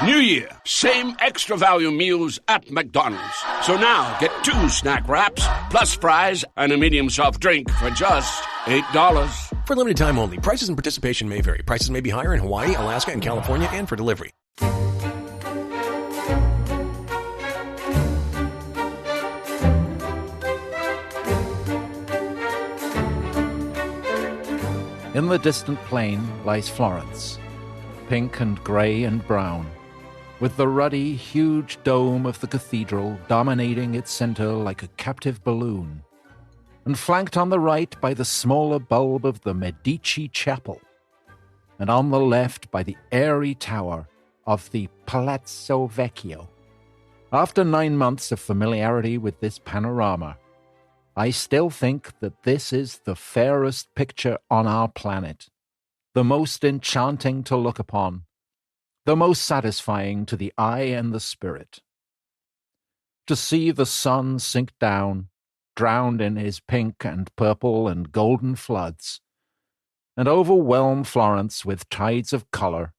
New Year, same extra value meals at McDonald's. So now get 2 snack wraps, plus fries, and a medium soft drink for just $8. For limited time only. Prices and participation may vary. Prices may be higher in Hawaii, Alaska, and California, and for delivery. In the distant plain lies Florence, pink and grey and brown, with the ruddy, huge dome of the cathedral dominating its centre like a captive balloon, and flanked on the right by the smaller bulb of the Medici chapel, and on the left by the airy tower of the Palazzo Vecchio. After 9 months of familiarity with this panorama, I still think that this is the fairest picture on our planet, the most enchanting to look upon, the most satisfying to the eye and the spirit. To see the sun sink down, drowned in his pink and purple and golden floods, and overwhelm Florence with tides of colour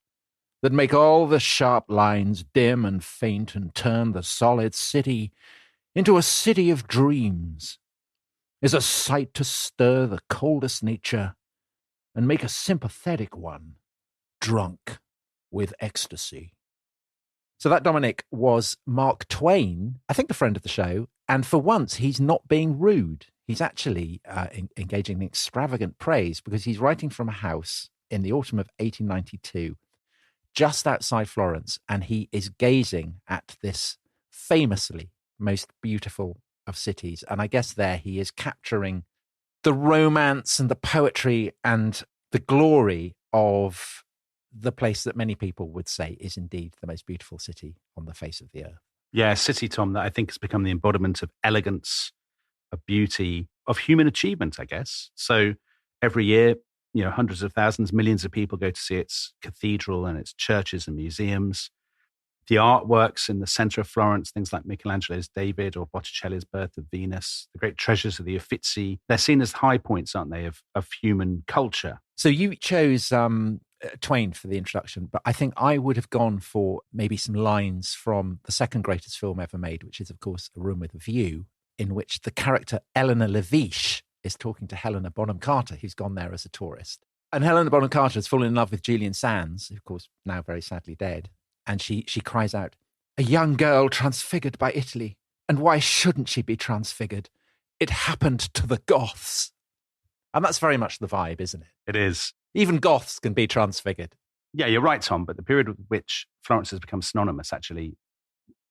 that make all the sharp lines dim and faint and turn the solid city into a city of dreams, is a sight to stir the coldest nature and make a sympathetic one drunk with ecstasy. So that, Dominic, was Mark Twain, I think the friend of the show, and for once he's not being rude. He's actually engaging in extravagant praise because he's writing from a house in the autumn of 1892, just outside Florence, and he is gazing at this famously most beautiful of cities. And I guess there he is capturing the romance and the poetry and the glory of the place that many people would say is indeed the most beautiful city on the face of the earth. Yeah, a city, Tom, that I think has become the embodiment of elegance, of beauty, of human achievement, I guess. So every year, hundreds of thousands, millions of people go to see its cathedral and its churches and museums. The artworks in the center of Florence, things like Michelangelo's David or Botticelli's Birth of Venus, the great treasures of the Uffizi, they're seen as high points, aren't they, of human culture. So you chose Twain for the introduction, but I think I would have gone for maybe some lines from the second greatest film ever made, which is, of course, A Room with a View, in which the character Eleanor Lavish is talking to Helena Bonham Carter, who's gone there as a tourist. And Helena Bonham Carter has fallen in love with Julian Sands, who, of course, now very sadly dead. And she cries out, "A young girl transfigured by Italy. And why shouldn't she be transfigured? It happened to the Goths." And that's very much the vibe, isn't it? It is. Even Goths can be transfigured. Yeah, you're right, Tom. But the period with which Florence has become synonymous actually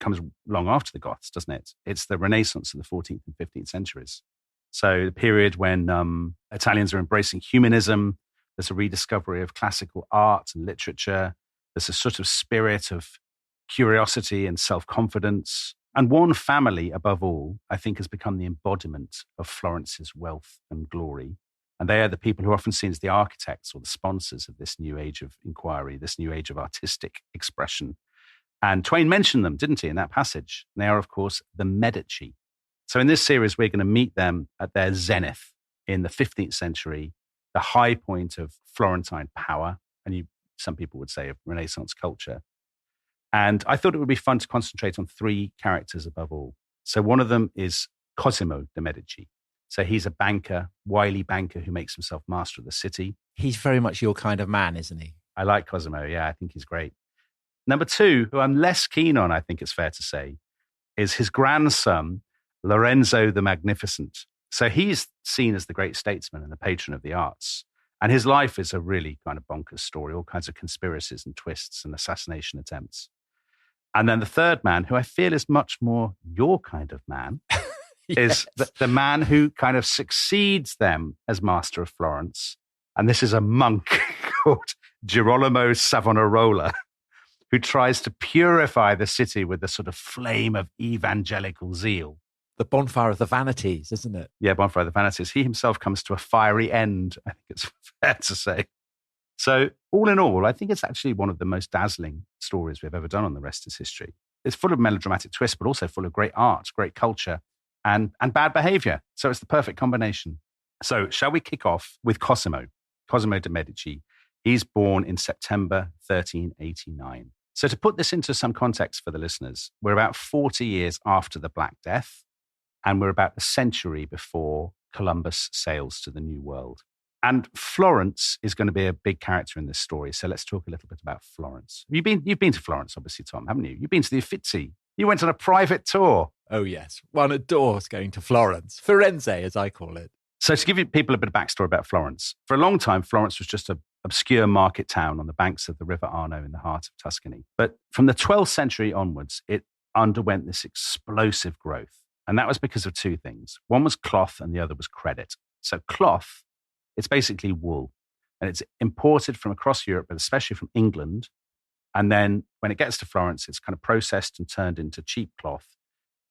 comes long after the Goths, doesn't it? It's the Renaissance of the 14th and 15th centuries. So the period when Italians are embracing humanism, there's a rediscovery of classical art and literature. There's a sort of spirit of curiosity and self-confidence. And one family, above all, I think has become the embodiment of Florence's wealth and glory. And they are the people who are often seen as the architects or the sponsors of this new age of inquiry, this new age of artistic expression. And Twain mentioned them, didn't he, in that passage? And they are, of course, the Medici. So in this series, we're going to meet them at their zenith in the 15th century, the high point of Florentine power, and some people would say of Renaissance culture. And I thought it would be fun to concentrate on 3 characters above all. So one of them is Cosimo de' Medici. So he's a banker, wily banker who makes himself master of the city. He's very much your kind of man, isn't he? I like Cosimo. Yeah, I think he's great. Number 2, who I'm less keen on, I think it's fair to say, is his grandson, Lorenzo the Magnificent. So he's seen as the great statesman and the patron of the arts. And his life is a really kind of bonkers story, all kinds of conspiracies and twists and assassination attempts. And then the third man, who I feel is much more your kind of man, Yes. is the man who kind of succeeds them as master of Florence. And this is a monk called Girolamo Savonarola, who tries to purify the city with a sort of flame of evangelical zeal. The bonfire of the vanities, isn't it? Yeah, bonfire of the vanities. He himself comes to a fiery end, I think it's fair to say. So all in all, I think it's actually one of the most dazzling stories we've ever done on The Rest is History. It's full of melodramatic twists, but also full of great art, great culture, and bad behavior. So it's the perfect combination. So shall we kick off with Cosimo de' Medici? He's born in September 1389. So to put this into some context for the listeners, we're about 40 years after the Black Death, and we're about a century before Columbus sails to the New World. And Florence is going to be a big character in this story. So let's talk a little bit about Florence. You've been to Florence, obviously, Tom, haven't you? You've been to the Uffizi. You went on a private tour. Oh, yes. One adores going to Florence. Firenze, as I call it. So to give you people a bit of backstory about Florence, for a long time, Florence was just an obscure market town on the banks of the River Arno in the heart of Tuscany. But from the 12th century onwards, it underwent this explosive growth. And that was because of two things. One was cloth and the other was credit. So cloth, it's basically wool. And it's imported from across Europe, but especially from England. And then when it gets to Florence, it's kind of processed and turned into cheap cloth.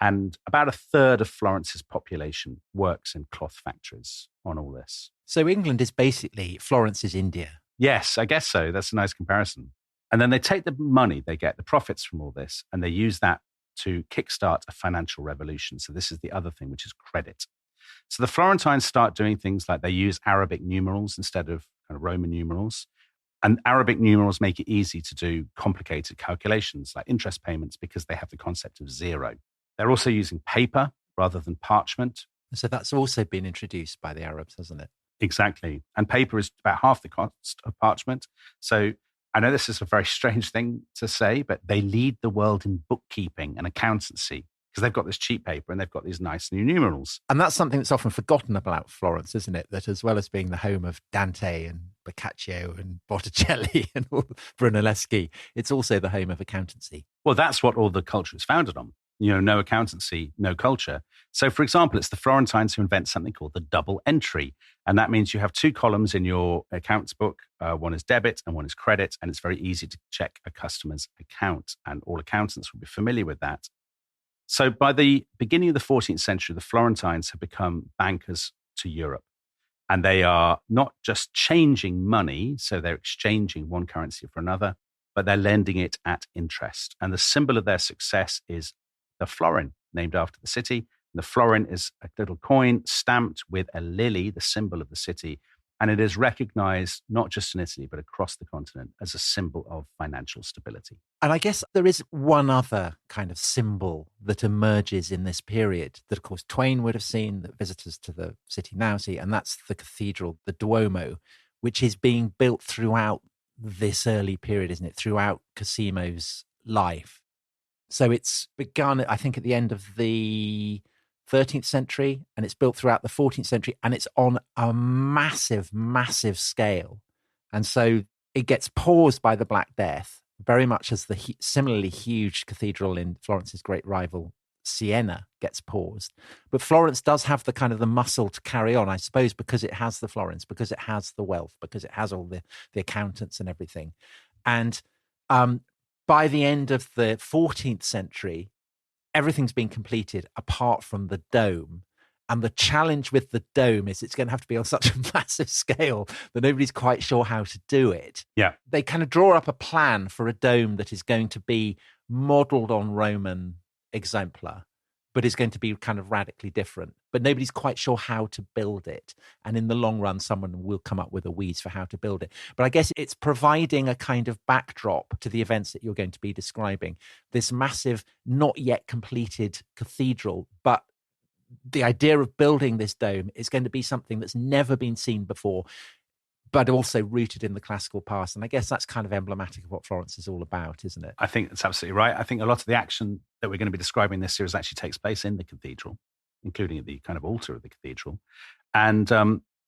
And about a third of Florence's population works in cloth factories on all this. So England is basically Florence's India. Yes, I guess so. That's a nice comparison. And then they take the money they get, the profits from all this, and they use that to kickstart a financial revolution. So this is the other thing, which is credit. So the Florentines start doing things like they use Arabic numerals instead of kind of Roman numerals. And Arabic numerals make it easy to do complicated calculations like interest payments because they have the concept of zero. They're also using paper rather than parchment. So that's also been introduced by the Arabs, hasn't it? Exactly. And paper is about half the cost of parchment. So I know this is a very strange thing to say, but they lead the world in bookkeeping and accountancy because they've got this cheap paper and they've got these nice new numerals. And that's something that's often forgotten about Florence, isn't it? That as well as being the home of Dante and Boccaccio and Botticelli and Brunelleschi, it's also the home of accountancy. Well, that's what all the culture is founded on. No accountancy, no culture. So, for example, it's the Florentines who invent something called the double entry. And that means you have two columns in your accounts book. One is debit and one is credit. And it's very easy to check a customer's account. And all accountants will be familiar with that. So by the beginning of the 14th century, the Florentines have become bankers to Europe. And they are not just changing money, so they're exchanging one currency for another, but they're lending it at interest. And the symbol of their success is the florin, named after the city. And the florin is a little coin stamped with a lily, the symbol of the city. And it is recognized not just in Italy, but across the continent as a symbol of financial stability. And I guess there is one other kind of symbol that emerges in this period that, of course, Twain would have seen, that visitors to the city now see, and that's the cathedral, the Duomo, which is being built throughout this early period, isn't it? Throughout Cosimo's life. So it's begun, I think, at the end of the 13th century, and it's built throughout the 14th century, and it's on a massive, massive scale. And so it gets paused by the Black Death, very much as the similarly huge cathedral in Florence's great rival, Siena, gets paused. But Florence does have the kind of the muscle to carry on, I suppose, because it has the florins, because it has the wealth, because it has all the accountants and everything. And by the end of the 14th century, everything's been completed apart from the dome. And the challenge with the dome is it's going to have to be on such a massive scale that nobody's quite sure how to do it. Yeah. They kind of draw up a plan for a dome that is going to be modeled on Roman exemplar, but is going to be kind of radically different. But nobody's quite sure how to build it. And in the long run, someone will come up with a wheeze for how to build it. But I guess it's providing a kind of backdrop to the events that you're going to be describing. This massive, not yet completed cathedral, but the idea of building this dome is going to be something that's never been seen before, but also rooted in the classical past. And I guess that's kind of emblematic of what Florence is all about, isn't it? I think that's absolutely right. I think a lot of the action that we're going to be describing in this series actually takes place in the cathedral, including at the kind of altar of the cathedral. And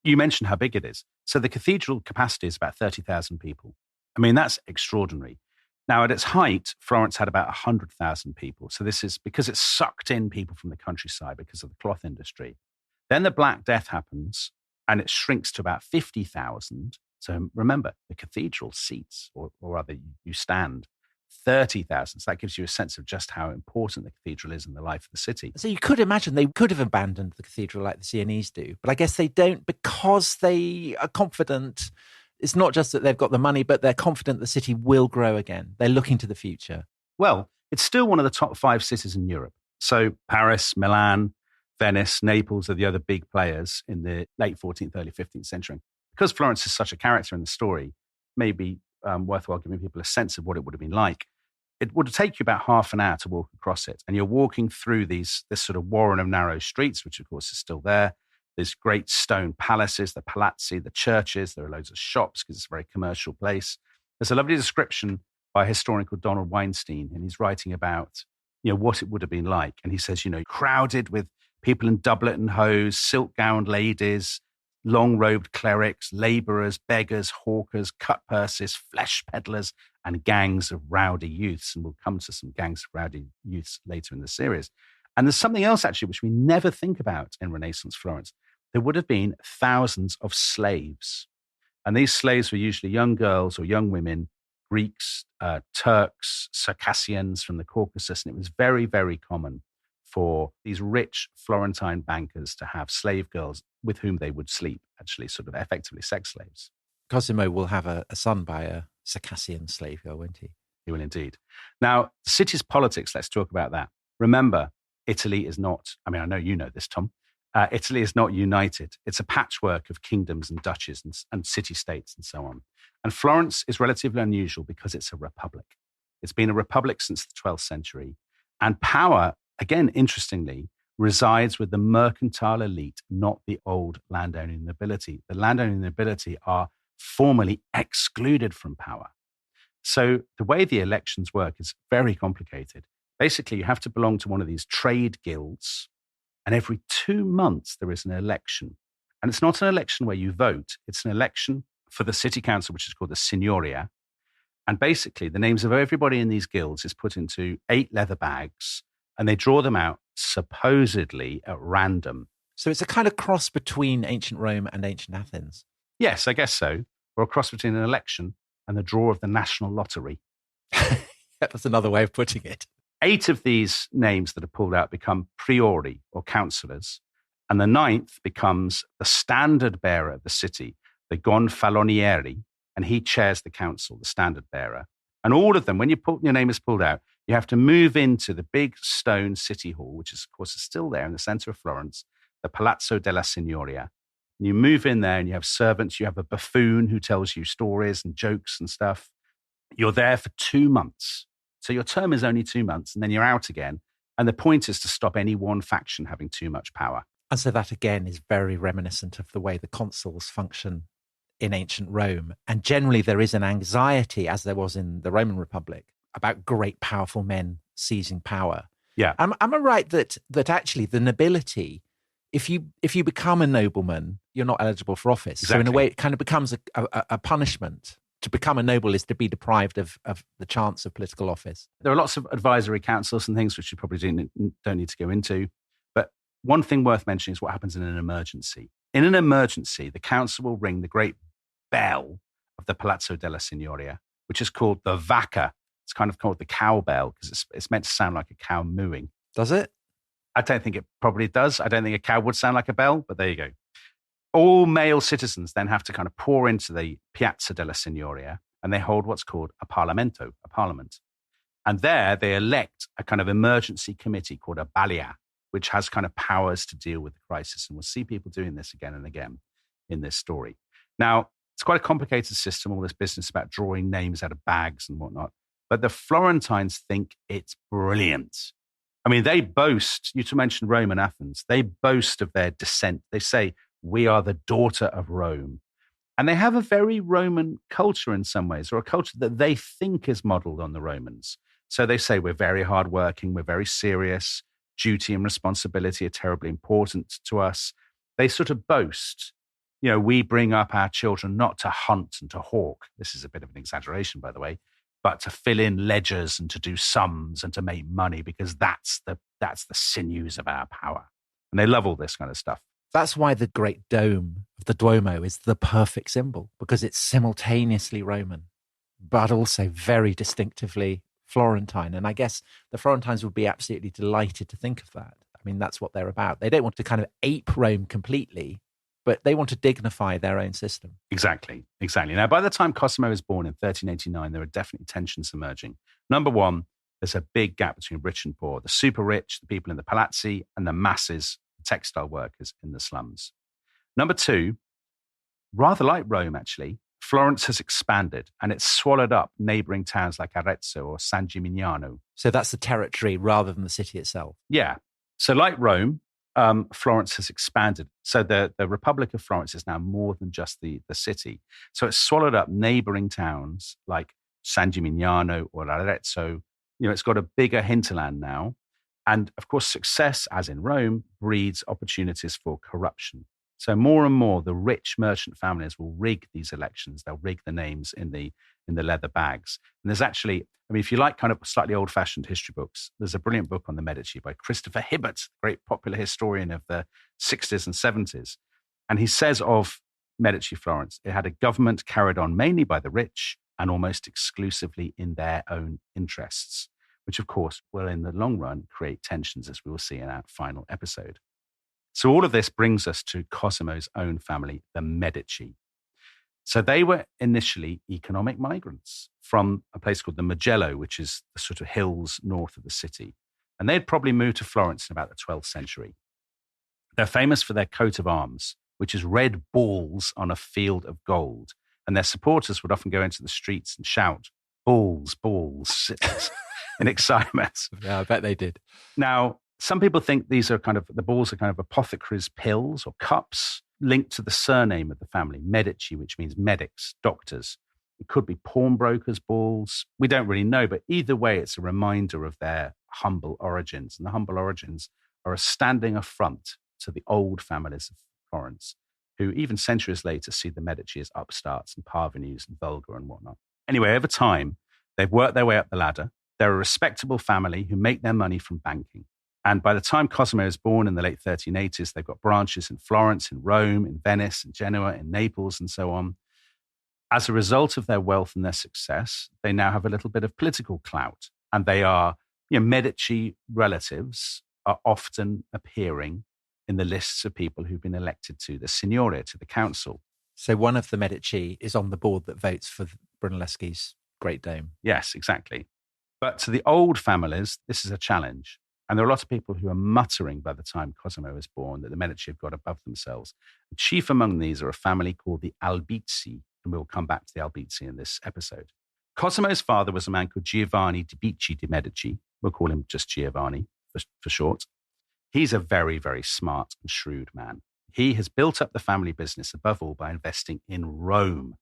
you mentioned how big it is. So the cathedral capacity is about 30,000 people. I mean, that's extraordinary. Now, at its height, Florence had about 100,000 people. So this is because it sucked in people from the countryside because of the cloth industry. Then the Black Death happens, and it shrinks to about 50,000. So remember, the cathedral seats, or rather you stand, 30,000. So that gives you a sense of just how important the cathedral is in the life of the city. So you could imagine they could have abandoned the cathedral like the Sienese do, but I guess they don't because they are confident. It's not just that they've got the money, but they're confident the city will grow again. They're looking to the future. Well, it's still one of the top 5 cities in Europe. So Paris, Milan, Venice, Naples are the other big players in the late 14th, early 15th century. Because Florence is such a character in the story, maybe worthwhile giving people a sense of what it would have been like. it would take you about half an hour to walk across it. And you're walking through this sort of warren of narrow streets, which of course is still there. There's great stone palaces, the palazzi, the churches. There are loads of shops because it's a very commercial place. There's a lovely description by a historian called Donald Weinstein, and he's writing about, what it would have been like. And he says, crowded with people in doublet and hose, silk-gowned ladies, long-robed clerics, labourers, beggars, hawkers, cut-purses, flesh peddlers, and gangs of rowdy youths. And we'll come to some gangs of rowdy youths later in the series. And there's something else, actually, which we never think about in Renaissance Florence. There would have been thousands of slaves. And these slaves were usually young girls or young women, Greeks, Turks, Circassians from the Caucasus. And it was very, very common for these rich Florentine bankers to have slave girls with whom they would sleep, actually, sort of effectively sex slaves. Cosimo will have a son by a Circassian slave girl, won't he? He will indeed. Now, the city's politics, let's talk about that. Remember, Italy is not, I know you know this, Tom. Italy is not united. It's a patchwork of kingdoms and duchies and city-states and so on. And Florence is relatively unusual because it's a republic. It's been a republic since the 12th century. And power, again, interestingly, resides with the mercantile elite, not the old landowning nobility. The landowning nobility are formally excluded from power. So the way the elections work is very complicated. Basically, you have to belong to one of these trade guilds, and every 2 months there is an election. And it's not an election where you vote. It's an election for the city council, which is called the Signoria. And basically, the names of everybody in these guilds is put into 8 leather bags, and they draw them out supposedly at random. So it's a kind of cross between ancient Rome and ancient Athens. Yes, I guess so. Or a cross between an election and the draw of the national lottery. That's another way of putting it. 8 of these names that are pulled out become priori or councillors, and the 9th becomes the standard bearer of the city, the gonfaloniere, and he chairs the council, the standard bearer. And all of them, when your name is pulled out, you have to move into the big stone city hall, which is, of course, is still there in the center of Florence, the Palazzo della Signoria. And you move in there and you have servants, you have a buffoon who tells you stories and jokes and stuff. You're there for 2 months. So your term is only 2 months, and then you're out again. And the point is to stop any one faction having too much power. And so that, again, is very reminiscent of the way the consuls function in ancient Rome. And generally there is an anxiety, as there was in the Roman Republic, about great powerful men seizing power. Yeah. Am I right that actually the nobility, if you become a nobleman, you're not eligible for office? Exactly. So in a way, it kind of becomes a punishment. To become a noble is to be deprived of the chance of political office. There are lots of advisory councils and things which you probably don't need to go into. But one thing worth mentioning is what happens in an emergency. In an emergency, the council will ring the great bell of the Palazzo della Signoria, which is called the vacca. It's kind of called the cowbell because it's meant to sound like a cow mooing. Does it? I don't think it probably does. I don't think a cow would sound like a bell, but there you go. All male citizens then have to kind of pour into the Piazza della Signoria, and they hold what's called a Parlamento, a parliament. And there they elect a kind of emergency committee called a Balia, which has kind of powers to deal with the crisis. And we'll see people doing this again and again in this story. Now, it's quite a complicated system, all this business about drawing names out of bags and whatnot. But the Florentines think it's brilliant. I mean, they boast, you to mention Rome and Athens, they boast of their descent. They say, we are the daughter of Rome. And they have a very Roman culture in some ways, or a culture that they think is modeled on the Romans. So they say we're very hardworking, we're very serious, duty and responsibility are terribly important to us. They sort of boast, we bring up our children not to hunt and to hawk. This is a bit of an exaggeration, by the way, but to fill in ledgers and to do sums and to make money, because that's the sinews of our power. And they love all this kind of stuff. That's why the great dome of the Duomo is the perfect symbol, because it's simultaneously Roman, but also very distinctively Florentine. And I guess the Florentines would be absolutely delighted to think of that. I mean, that's what they're about. They don't want to kind of ape Rome completely, but they want to dignify their own system. Exactly. Now, by the time Cosimo is born in 1389, there are definitely tensions emerging. Number one, there's a big gap between rich and poor. The super rich, the people in the palazzi, and the masses, textile workers in the slums. Number two, rather like Rome, actually, Florence has expanded and it's swallowed up neighboring towns like Arezzo or San Gimignano. So that's the territory rather than the city itself. Yeah. So like Rome, Florence has expanded. So the Republic of Florence is now more than just the city. So it's swallowed up neighboring towns like San Gimignano or Arezzo. It's got a bigger hinterland now. And of course, success, as in Rome, breeds opportunities for corruption. So more and more, the rich merchant families will rig these elections. They'll rig the names in the leather bags. And there's actually, if you like kind of slightly old-fashioned history books, there's a brilliant book on the Medici by Christopher Hibbert, great popular historian of the 60s and 70s. And he says of Medici Florence, it had a government carried on mainly by the rich and almost exclusively in their own interests, which of course will in the long run create tensions, as we will see in our final episode. So all of this brings us to Cosimo's own family, the Medici. So they were initially economic migrants from a place called the Mugello, which is the sort of hills north of the city. And they'd probably moved to Florence in about the 12th century. They're famous for their coat of arms, which is red balls on a field of gold. And their supporters would often go into the streets and shout, "Balls, balls," in excitement. Yeah, I bet they did. Now, some people think the balls are kind of apothecaries' pills or cups linked to the surname of the family, Medici, which means medics, doctors. It could be pawnbrokers' balls. We don't really know, but either way, it's a reminder of their humble origins. And the humble origins are a standing affront to the old families of Florence, who even centuries later see the Medici as upstarts and parvenus and vulgar and whatnot. Anyway, over time, they've worked their way up the ladder. They're a respectable family who make their money from banking. And by the time Cosimo is born in the late 1380s, they've got branches in Florence, in Rome, in Venice, in Genoa, in Naples, and so on. As a result of their wealth and their success, they now have a little bit of political clout. And they are, Medici relatives are often appearing in the lists of people who've been elected to the Signoria, to the council. So one of the Medici is on the board that votes for Brunelleschi's Great Dame. Yes, exactly. But to the old families, this is a challenge. And there are a lot of people who are muttering by the time Cosimo was born that the Medici have got above themselves. And chief among these are a family called the Albizzi, and we'll come back to the Albizzi in this episode. Cosimo's father was a man called Giovanni di Bici di Medici. We'll call him just Giovanni for short. He's a very, very smart and shrewd man. He has built up the family business above all by investing in Rome.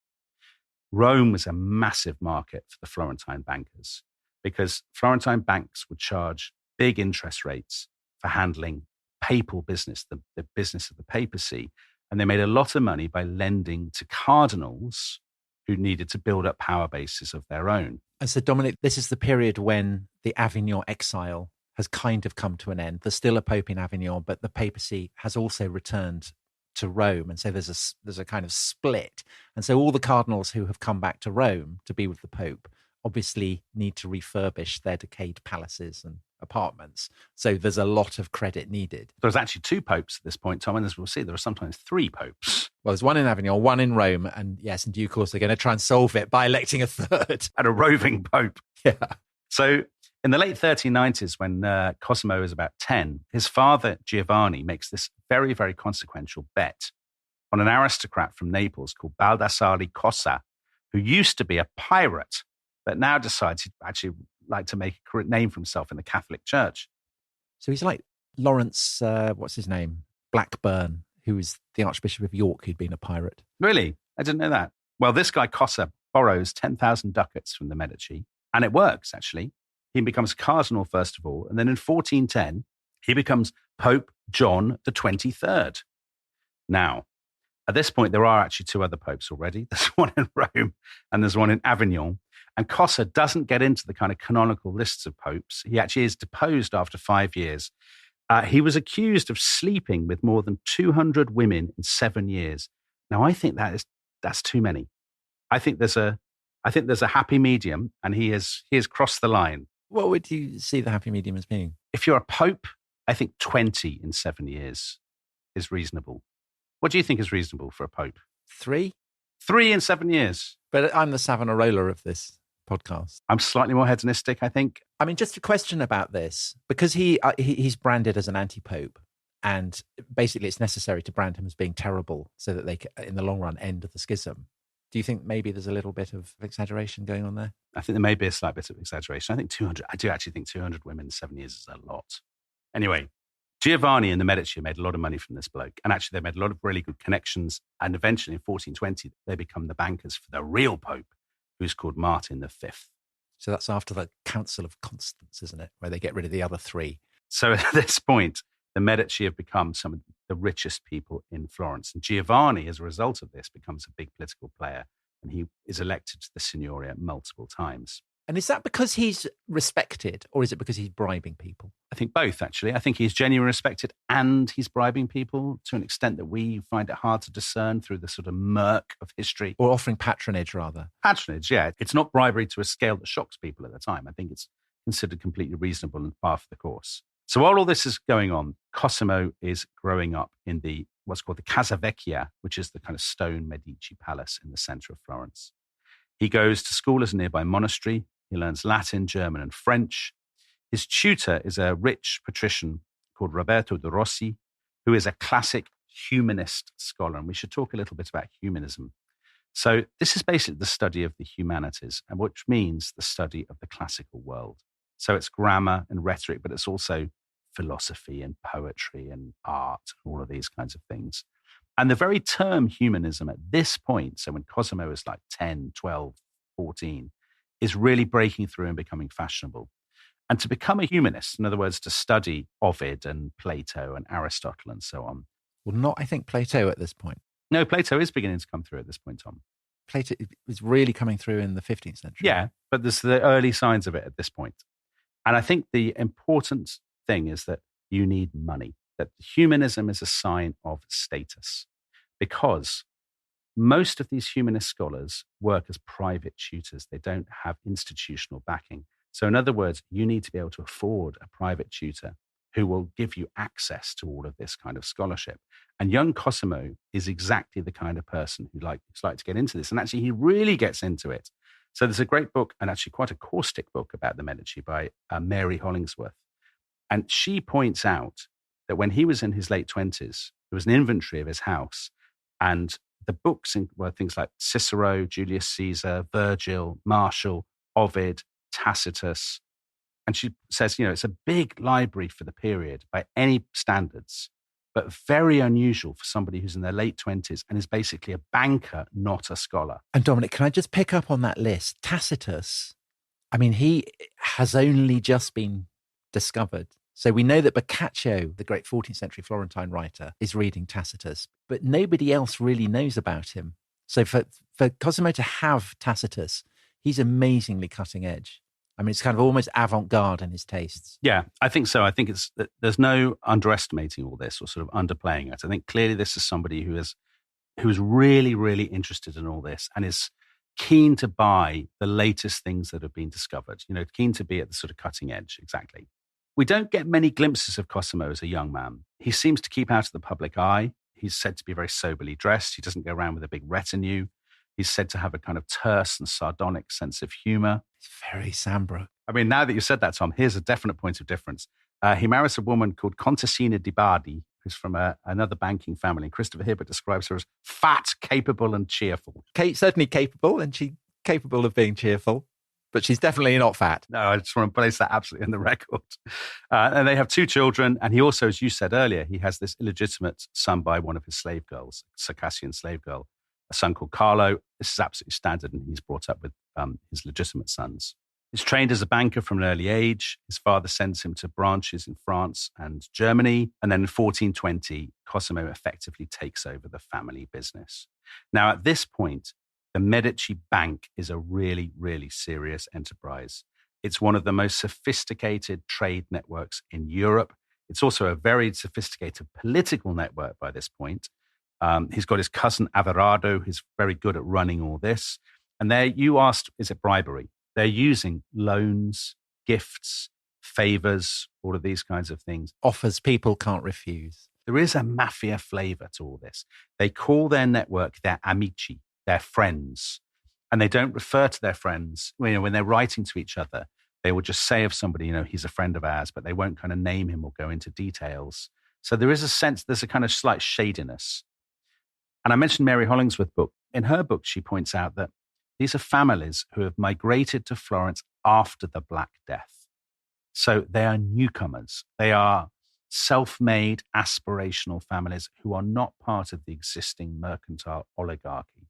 Rome was a massive market for the Florentine bankers because Florentine banks would charge big interest rates for handling papal business, the business of the papacy. And they made a lot of money by lending to cardinals who needed to build up power bases of their own. And so, Dominic, this is the period when the Avignon exile has kind of come to an end. There's still a pope in Avignon, but the papacy has also returned to Rome. And so there's a kind of split. And so all the cardinals who have come back to Rome to be with the pope obviously need to refurbish their decayed palaces and apartments. So there's a lot of credit needed. There's actually two popes at this point, Tom, and as we'll see, there are sometimes three popes. Well, there's one in Avignon, one in Rome, and yes, in due course, they're going to try and solve it by electing a third. And a roving pope. Yeah. So in the late 1390s, when Cosimo is about 10, his father, Giovanni, makes this very, very consequential bet on an aristocrat from Naples called Baldassare Cossa, who used to be a pirate, but now decides he'd actually like to make a name for himself in the Catholic Church. So he's like Lawrence, what's his name? Blackburn, who was the Archbishop of York, who'd been a pirate. Really? I didn't know that. Well, this guy Cossa borrows 10,000 ducats from the Medici, and it works, actually. He becomes cardinal, first of all, and then in 1410, he becomes Pope John the 23rd. Now, at this point, there are actually two other popes already. There's one in Rome and there's one in Avignon. And Cossa doesn't get into the kind of canonical lists of popes. He actually is deposed after 5 years. He was accused of sleeping with more than 200 women in 7 years. Now, I think that's too many. I think there's a happy medium, and he has crossed the line. What would you see the happy medium as being? If you're a pope, I think 20 in 7 years is reasonable. What do you think is reasonable for a pope? 3? 3 in 7 years. But I'm the Savonarola of this podcast. I'm slightly more hedonistic, I think. I mean, just a question about this, because he's branded as an anti-pope, and basically it's necessary to brand him as being terrible so that they can, in the long run, end the schism. Do you think maybe there's a little bit of exaggeration going on there? I think there may be a slight bit of exaggeration. I do actually think 200 women in 7 years is a lot. Anyway, Giovanni and the Medici made a lot of money from this bloke. And actually, they made a lot of really good connections. And eventually, in 1420, they become the bankers for the real Pope, who's called Martin V. So that's after the Council of Constance, isn't it? Where they get rid of the other three. So at this point, the Medici have become some of the richest people in Florence. And Giovanni, as a result of this, becomes a big political player. And he is elected to the Signoria multiple times. And is that because he's respected, or is it because he's bribing people? I think both, actually. I think he's genuinely respected and he's bribing people to an extent that we find it hard to discern through the sort of murk of history. Or offering patronage, rather. Patronage, yeah. It's not bribery to a scale that shocks people at the time. I think it's considered completely reasonable and par for the course. So while all this is going on, Cosimo is growing up in the what's called the Casa Vecchia, which is the kind of stone Medici palace in the center of Florence. He goes to school as a nearby monastery. He learns Latin, German, and French. His tutor is a rich patrician called Roberto de Rossi, who is a classic humanist scholar. And we should talk a little bit about humanism. So this is basically the study of the humanities, and which means the study of the classical world. So it's grammar and rhetoric, but it's also philosophy and poetry and art and all of these kinds of things. And the very term humanism at this point, so when Cosimo is like 10, 12, 14, is really breaking through and becoming fashionable. And to become a humanist, in other words, to study Ovid and Plato and Aristotle and so on. Well, not, I think, Plato at this point. No, Plato is beginning to come through at this point, Tom. Plato is really coming through in the 15th century. Yeah, but there's the early signs of it at this point. And I think the important thing is that you need money, that humanism is a sign of status, because most of these humanist scholars work as private tutors. They don't have institutional backing. So in other words, you need to be able to afford a private tutor who will give you access to all of this kind of scholarship. And young Cosimo is exactly the kind of person who'd like to get into this. And actually, he really gets into it. So there's a great book, and actually quite a caustic book about the Medici by Mary Hollingsworth. And she points out that when he was in his late 20s, there was an inventory of his house. And the books were things like Cicero, Julius Caesar, Virgil, Martial, Ovid, Tacitus. And she says, it's a big library for the period by any standards, but very unusual for somebody who's in their late 20s and is basically a banker, not a scholar. And Dominic, can I just pick up on that list? Tacitus, I mean, he has only just been discovered. So we know that Boccaccio, the great 14th century Florentine writer, is reading Tacitus, but nobody else really knows about him. So for Cosimo to have Tacitus, he's amazingly cutting edge. I mean, it's kind of almost avant-garde in his tastes. Yeah, I think so. I think there's no underestimating all this or sort of underplaying it. I think clearly this is somebody who's really, really interested in all this and is keen to buy the latest things that have been discovered, keen to be at the sort of cutting edge. Exactly. We don't get many glimpses of Cosimo as a young man. He seems to keep out of the public eye. He's said to be very soberly dressed. He doesn't go around with a big retinue. He's said to have a kind of terse and sardonic sense of humor. It's very Sambro. I mean, now that you said that, Tom, here's a definite point of difference. He marries a woman called Contessina di Bardi, who's from another banking family. And Christopher Hibbert describes her as fat, capable, and cheerful. Certainly capable, and she's capable of being cheerful, but she's definitely not fat. No, I just want to place that absolutely in the record. And they have 2 children. And he also, as you said earlier, he has this illegitimate son by one of his slave girls, Circassian slave girl, a son called Carlo. This is absolutely standard, and he's brought up with his legitimate sons. He's trained as a banker from an early age. His father sends him to branches in France and Germany. And then in 1420, Cosimo effectively takes over the family business. Now, at this point, the Medici Bank is a really, really serious enterprise. It's one of the most sophisticated trade networks in Europe. It's also a very sophisticated political network by this point. He's got his cousin Averardo, who's very good at running all this. And there you asked, is it bribery? They're using loans, gifts, favors, all of these kinds of things. Offers people can't refuse. There is a mafia flavor to all this. They call their network their amici, their friends. And they don't refer to their friends. When they're writing to each other, they will just say of somebody, he's a friend of ours, but they won't kind of name him or go into details. So there is a sense, there's a kind of slight shadiness. And I mentioned Mary Hollingsworth's book. in her book, she points out that these are families who have migrated to Florence after the Black Death. So they are newcomers. They are self-made, aspirational families who are not part of the existing mercantile oligarchy.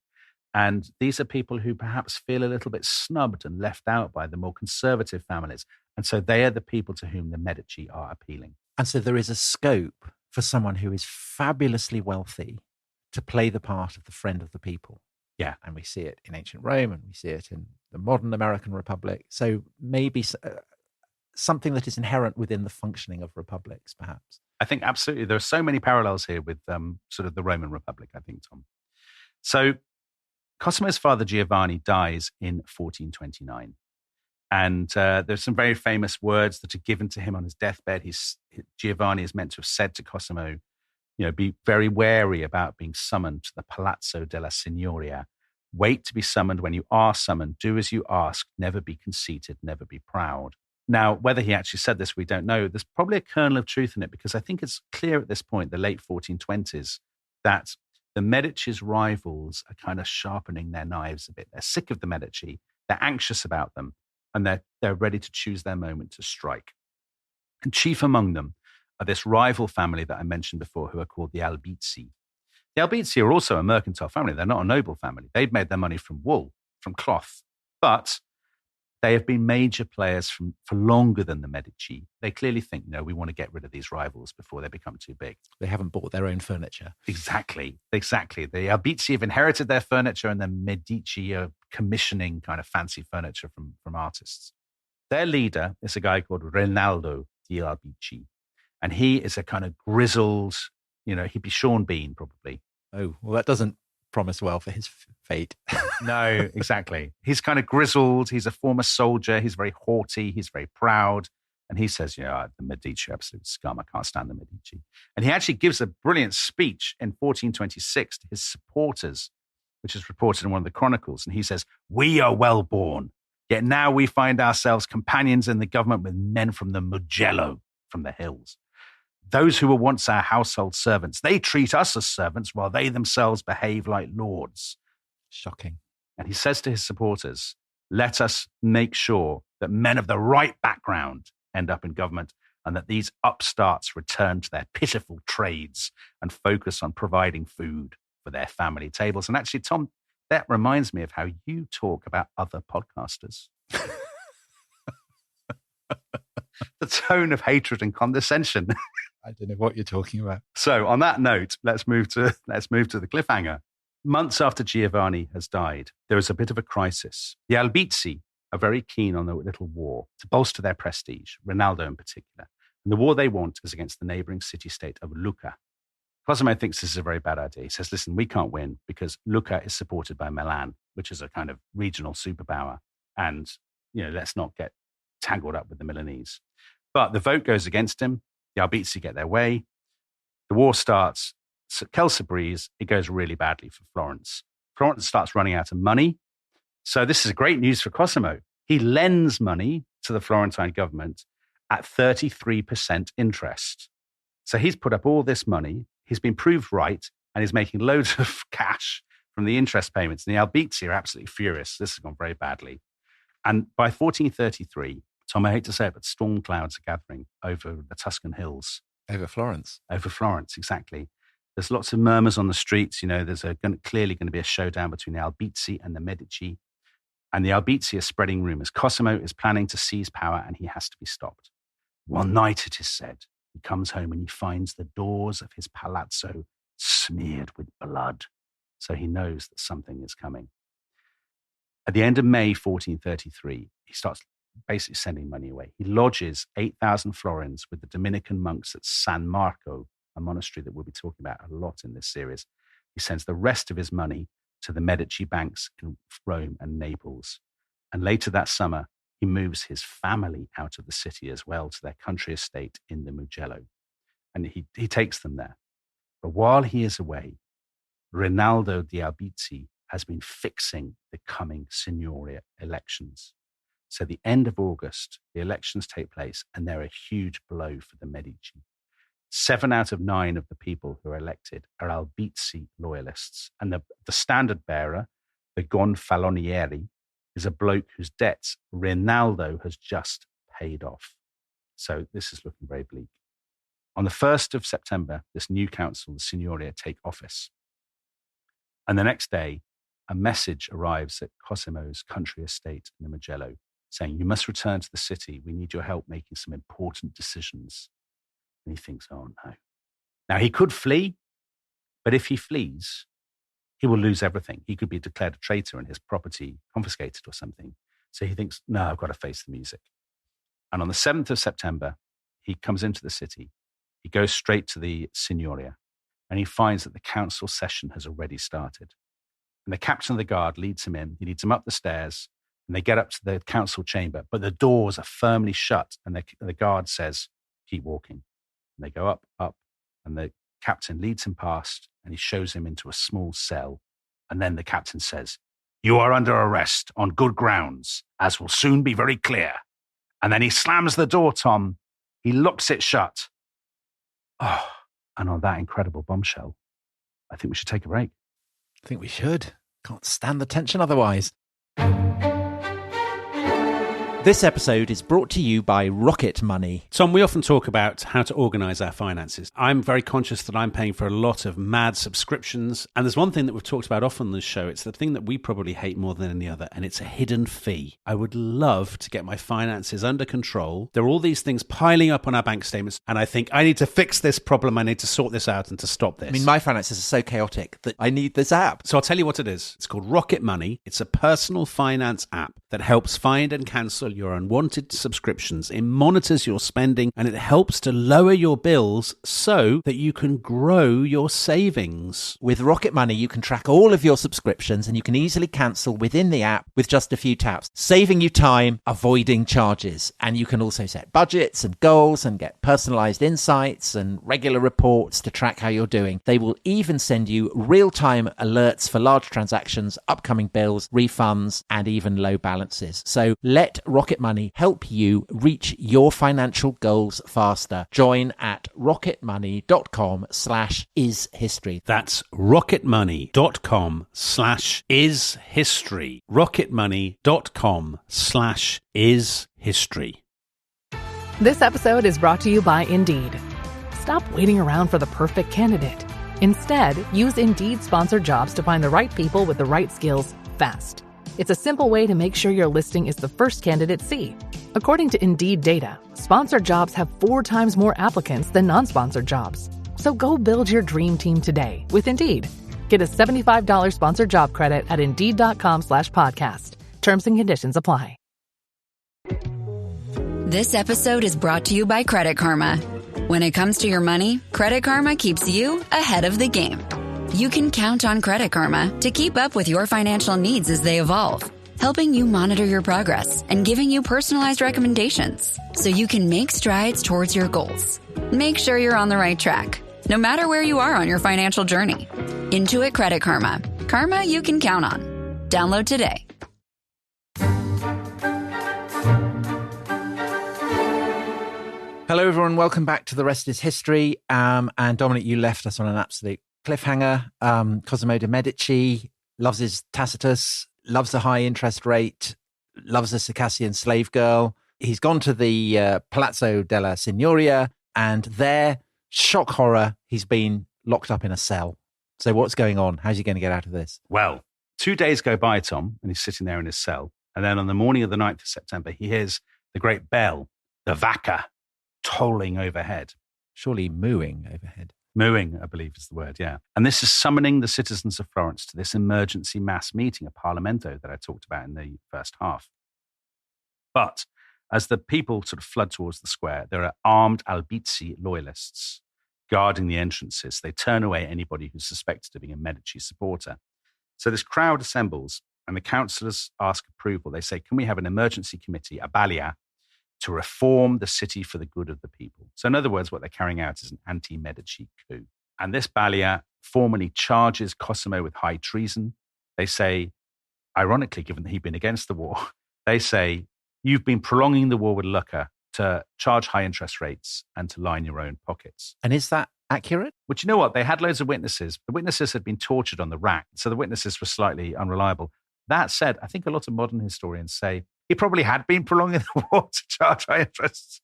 And these are people who perhaps feel a little bit snubbed and left out by the more conservative families. And so they are the people to whom the Medici are appealing. And so there is a scope for someone who is fabulously wealthy to play the part of the friend of the people. Yeah. And we see it in ancient Rome and we see it in the modern American Republic. So maybe something that is inherent within the functioning of republics, perhaps. I think absolutely. There are so many parallels here with sort of the Roman Republic, I think, Tom. So Cosimo's father, Giovanni, dies in 1429. And there's some very famous words that are given to him on his deathbed. Giovanni is meant to have said to Cosimo, be very wary about being summoned to the Palazzo della Signoria. Wait to be summoned. When you are summoned, do as you ask. Never be conceited, never be proud. Now, whether he actually said this, we don't know. There's probably a kernel of truth in it, because I think it's clear at this point, the late 1420s, that the Medici's rivals are kind of sharpening their knives a bit. They're sick of the Medici. They're anxious about them, and they're ready to choose their moment to strike. And chief among them are this rival family that I mentioned before, who are called the Albizzi. The Albizzi are also a mercantile family. They're not a noble family. They've made their money from wool, from cloth, but they have been major players for longer than the Medici. They clearly think, we want to get rid of these rivals before they become too big. They haven't bought their own furniture. Exactly. The Albizzi have inherited their furniture, and the Medici are commissioning kind of fancy furniture from artists. Their leader is a guy called Rinaldo di Albizzi, and he is a kind of grizzled, he'd be Sean Bean probably. Oh, well, that doesn't promise well for his fate. No, exactly. He's kind of grizzled. He's a former soldier. He's very haughty. He's very proud. And he says, the Medici are absolute scum. I can't stand the Medici. And he actually gives a brilliant speech in 1426 to his supporters, which is reported in one of the chronicles. And he says, "We are well born, yet now we find ourselves companions in the government with men from the Mugello, from the hills. Those who were once our household servants, they treat us as servants while they themselves behave like lords." Shocking. And he says to his supporters, "Let us make sure that men of the right background end up in government, and that these upstarts return to their pitiful trades and focus on providing food for their family tables." And actually, Tom, that reminds me of how you talk about other podcasters. The tone of hatred and condescension. I don't know what you're talking about. So on that note, let's move to the cliffhanger. Months after Giovanni has died, there is a bit of a crisis. The Albizzi are very keen on a little war to bolster their prestige, Rinaldo in particular. And the war they want is against the neighboring city-state of Lucca. Cosimo thinks this is a very bad idea. He says, listen, we can't win because Lucca is supported by Milan, which is a kind of regional superpower. And, let's not get tangled up with the Milanese. But the vote goes against him. The Albizzi get their way. The war starts. Kelsa breeze, it goes really badly for Florence. Florence starts running out of money. So this is great news for Cosimo. He lends money to the Florentine government at 33% interest. So he's put up all this money. He's been proved right, and he's making loads of cash from the interest payments. And the Albizzi are absolutely furious. This has gone very badly. And by 1433, Tom, I hate to say it, but storm clouds are gathering over the Tuscan hills. Over Florence. Over Florence, exactly. There's lots of murmurs on the streets. There's clearly going to be a showdown between the Albizzi and the Medici. And the Albizzi are spreading rumors. Cosimo is planning to seize power, and he has to be stopped. One night, it is said, he comes home and he finds the doors of his palazzo smeared with blood. So he knows that something is coming. At the end of May 1433, he starts basically sending money away. He lodges 8,000 florins with the Dominican monks at San Marco, a monastery that we'll be talking about a lot in this series. He sends the rest of his money to the Medici banks in Rome and Naples. And later that summer, he moves his family out of the city as well to their country estate in the Mugello. And he takes them there. But while he is away, Rinaldo di Albizzi has been fixing the coming Signoria elections. So the end of August, the elections take place, and they're a huge blow for the Medici. 7 out of 9 of the people who are elected are Albizzi loyalists. And the standard bearer, the Gonfalonieri, is a bloke whose debts Rinaldo has just paid off. So this is looking very bleak. On the 1st of September, this new council, the Signoria, take office. And the next day, a message arrives at Cosimo's country estate in the Mugello saying, you must return to the city. We need your help making some important decisions. And he thinks, oh no. Now he could flee, but if he flees, he will lose everything. He could be declared a traitor and his property confiscated or something. So he thinks, no, I've got to face the music. And on the 7th of September, he comes into the city. He goes straight to the Signoria and he finds that the council session has already started. And the captain of the guard leads him in. He leads him up the stairs and they get up to the council chamber, but the doors are firmly shut. And the guard says, keep walking. And they go up, and the captain leads him past and he shows him into a small cell. And then the captain says, you are under arrest on good grounds, as will soon be very clear. And then he slams the door, Tom. He locks it shut. Oh, and on that incredible bombshell, I think we should take a break. I think we should. Can't stand the tension otherwise. This episode is brought to you by Rocket Money. Tom, we often talk about how to organise our finances. I'm very conscious that I'm paying for a lot of mad subscriptions. And there's one thing that we've talked about often on this show. It's the thing that we probably hate more than any other, and it's a hidden fee. I would love to get my finances under control. There are all these things piling up on our bank statements, and I think I need to fix this problem. I need to sort this out and to stop this. I mean, my finances are so chaotic that I need this app. So I'll tell you what it is. It's called Rocket Money. It's a personal finance app that helps find and cancel your unwanted subscriptions. It monitors your spending and it helps to lower your bills so that you can grow your savings. With Rocket Money, you can track all of your subscriptions and you can easily cancel within the app with just a few taps, saving you time, avoiding charges. And you can also set budgets and goals and get personalized insights and regular reports to track how you're doing. They will even send you real-time alerts for large transactions, upcoming bills, refunds, and even low balances. So let Rocket Money help you reach your financial goals faster. Join at rocketmoney.com/ishistory. That's rocketmoney.com/ishistory. rocketmoney.com/ishistory. This episode is brought to you by Indeed. Stop waiting around for the perfect candidate. Instead, use Indeed sponsored jobs to find the right people with the right skills fast. It's a simple way to make sure your listing is the first candidates see. According to Indeed data, sponsored jobs have 4 times more applicants than non-sponsored jobs. So go build your dream team today with Indeed. Get a $75 sponsored job credit at Indeed.com/podcast. Terms and conditions apply. This episode is brought to you by Credit Karma. When it comes to your money, Credit Karma keeps you ahead of the game. You can count on Credit Karma to keep up with your financial needs as they evolve, helping you monitor your progress and giving you personalized recommendations so you can make strides towards your goals. Make sure you're on the right track, no matter where you are on your financial journey. Intuit Credit Karma. Karma you can count on. Download today. Hello, everyone. Welcome back to The Rest is History. And Dominic, you left us on an absolute cliffhanger. Cosimo de' Medici loves his Tacitus, loves a high interest rate, loves a Circassian slave girl. He's gone to the Palazzo della Signoria, and there, shock horror, he's been locked up in a cell. So what's going on? How's he going to get out of this? Well, 2 days go by, Tom, and he's sitting there in his cell. And then on the morning of the 9th of September, he hears the great bell, the vacca, tolling overhead. Surely mooing overhead. Mooing, I believe is the word, yeah. And this is summoning the citizens of Florence to this emergency mass meeting, a Parlamento that I talked about in the first half. But as the people sort of flood towards the square, there are armed Albizzi loyalists guarding the entrances. They turn away anybody who's suspected of being a Medici supporter. So this crowd assembles and the councillors ask approval. They say, can we have an emergency committee, a balia, to reform the city for the good of the people? So in other words, what they're carrying out is an anti-Medici coup. And this balia formally charges Cosimo with high treason. They say, ironically, given that he'd been against the war, they say, you've been prolonging the war with Lucca to charge high interest rates and to line your own pockets. And is that accurate? But you know what? They had loads of witnesses. The witnesses had been tortured on the rack, so the witnesses were slightly unreliable. That said, I think a lot of modern historians say he probably had been prolonging the war to charge high interests.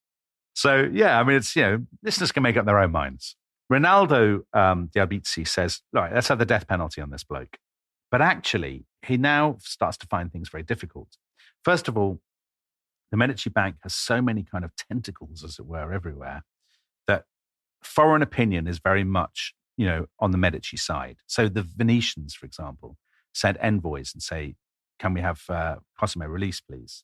So, yeah, I mean, it's, listeners can make up their own minds. Rinaldo de Albizzi says, right, let's have the death penalty on this bloke. But actually, he now starts to find things very difficult. First of all, the Medici Bank has so many kind of tentacles, as it were, everywhere, that foreign opinion is very much, on the Medici side. So the Venetians, for example, sent envoys and say, can we have Cosimo released, please?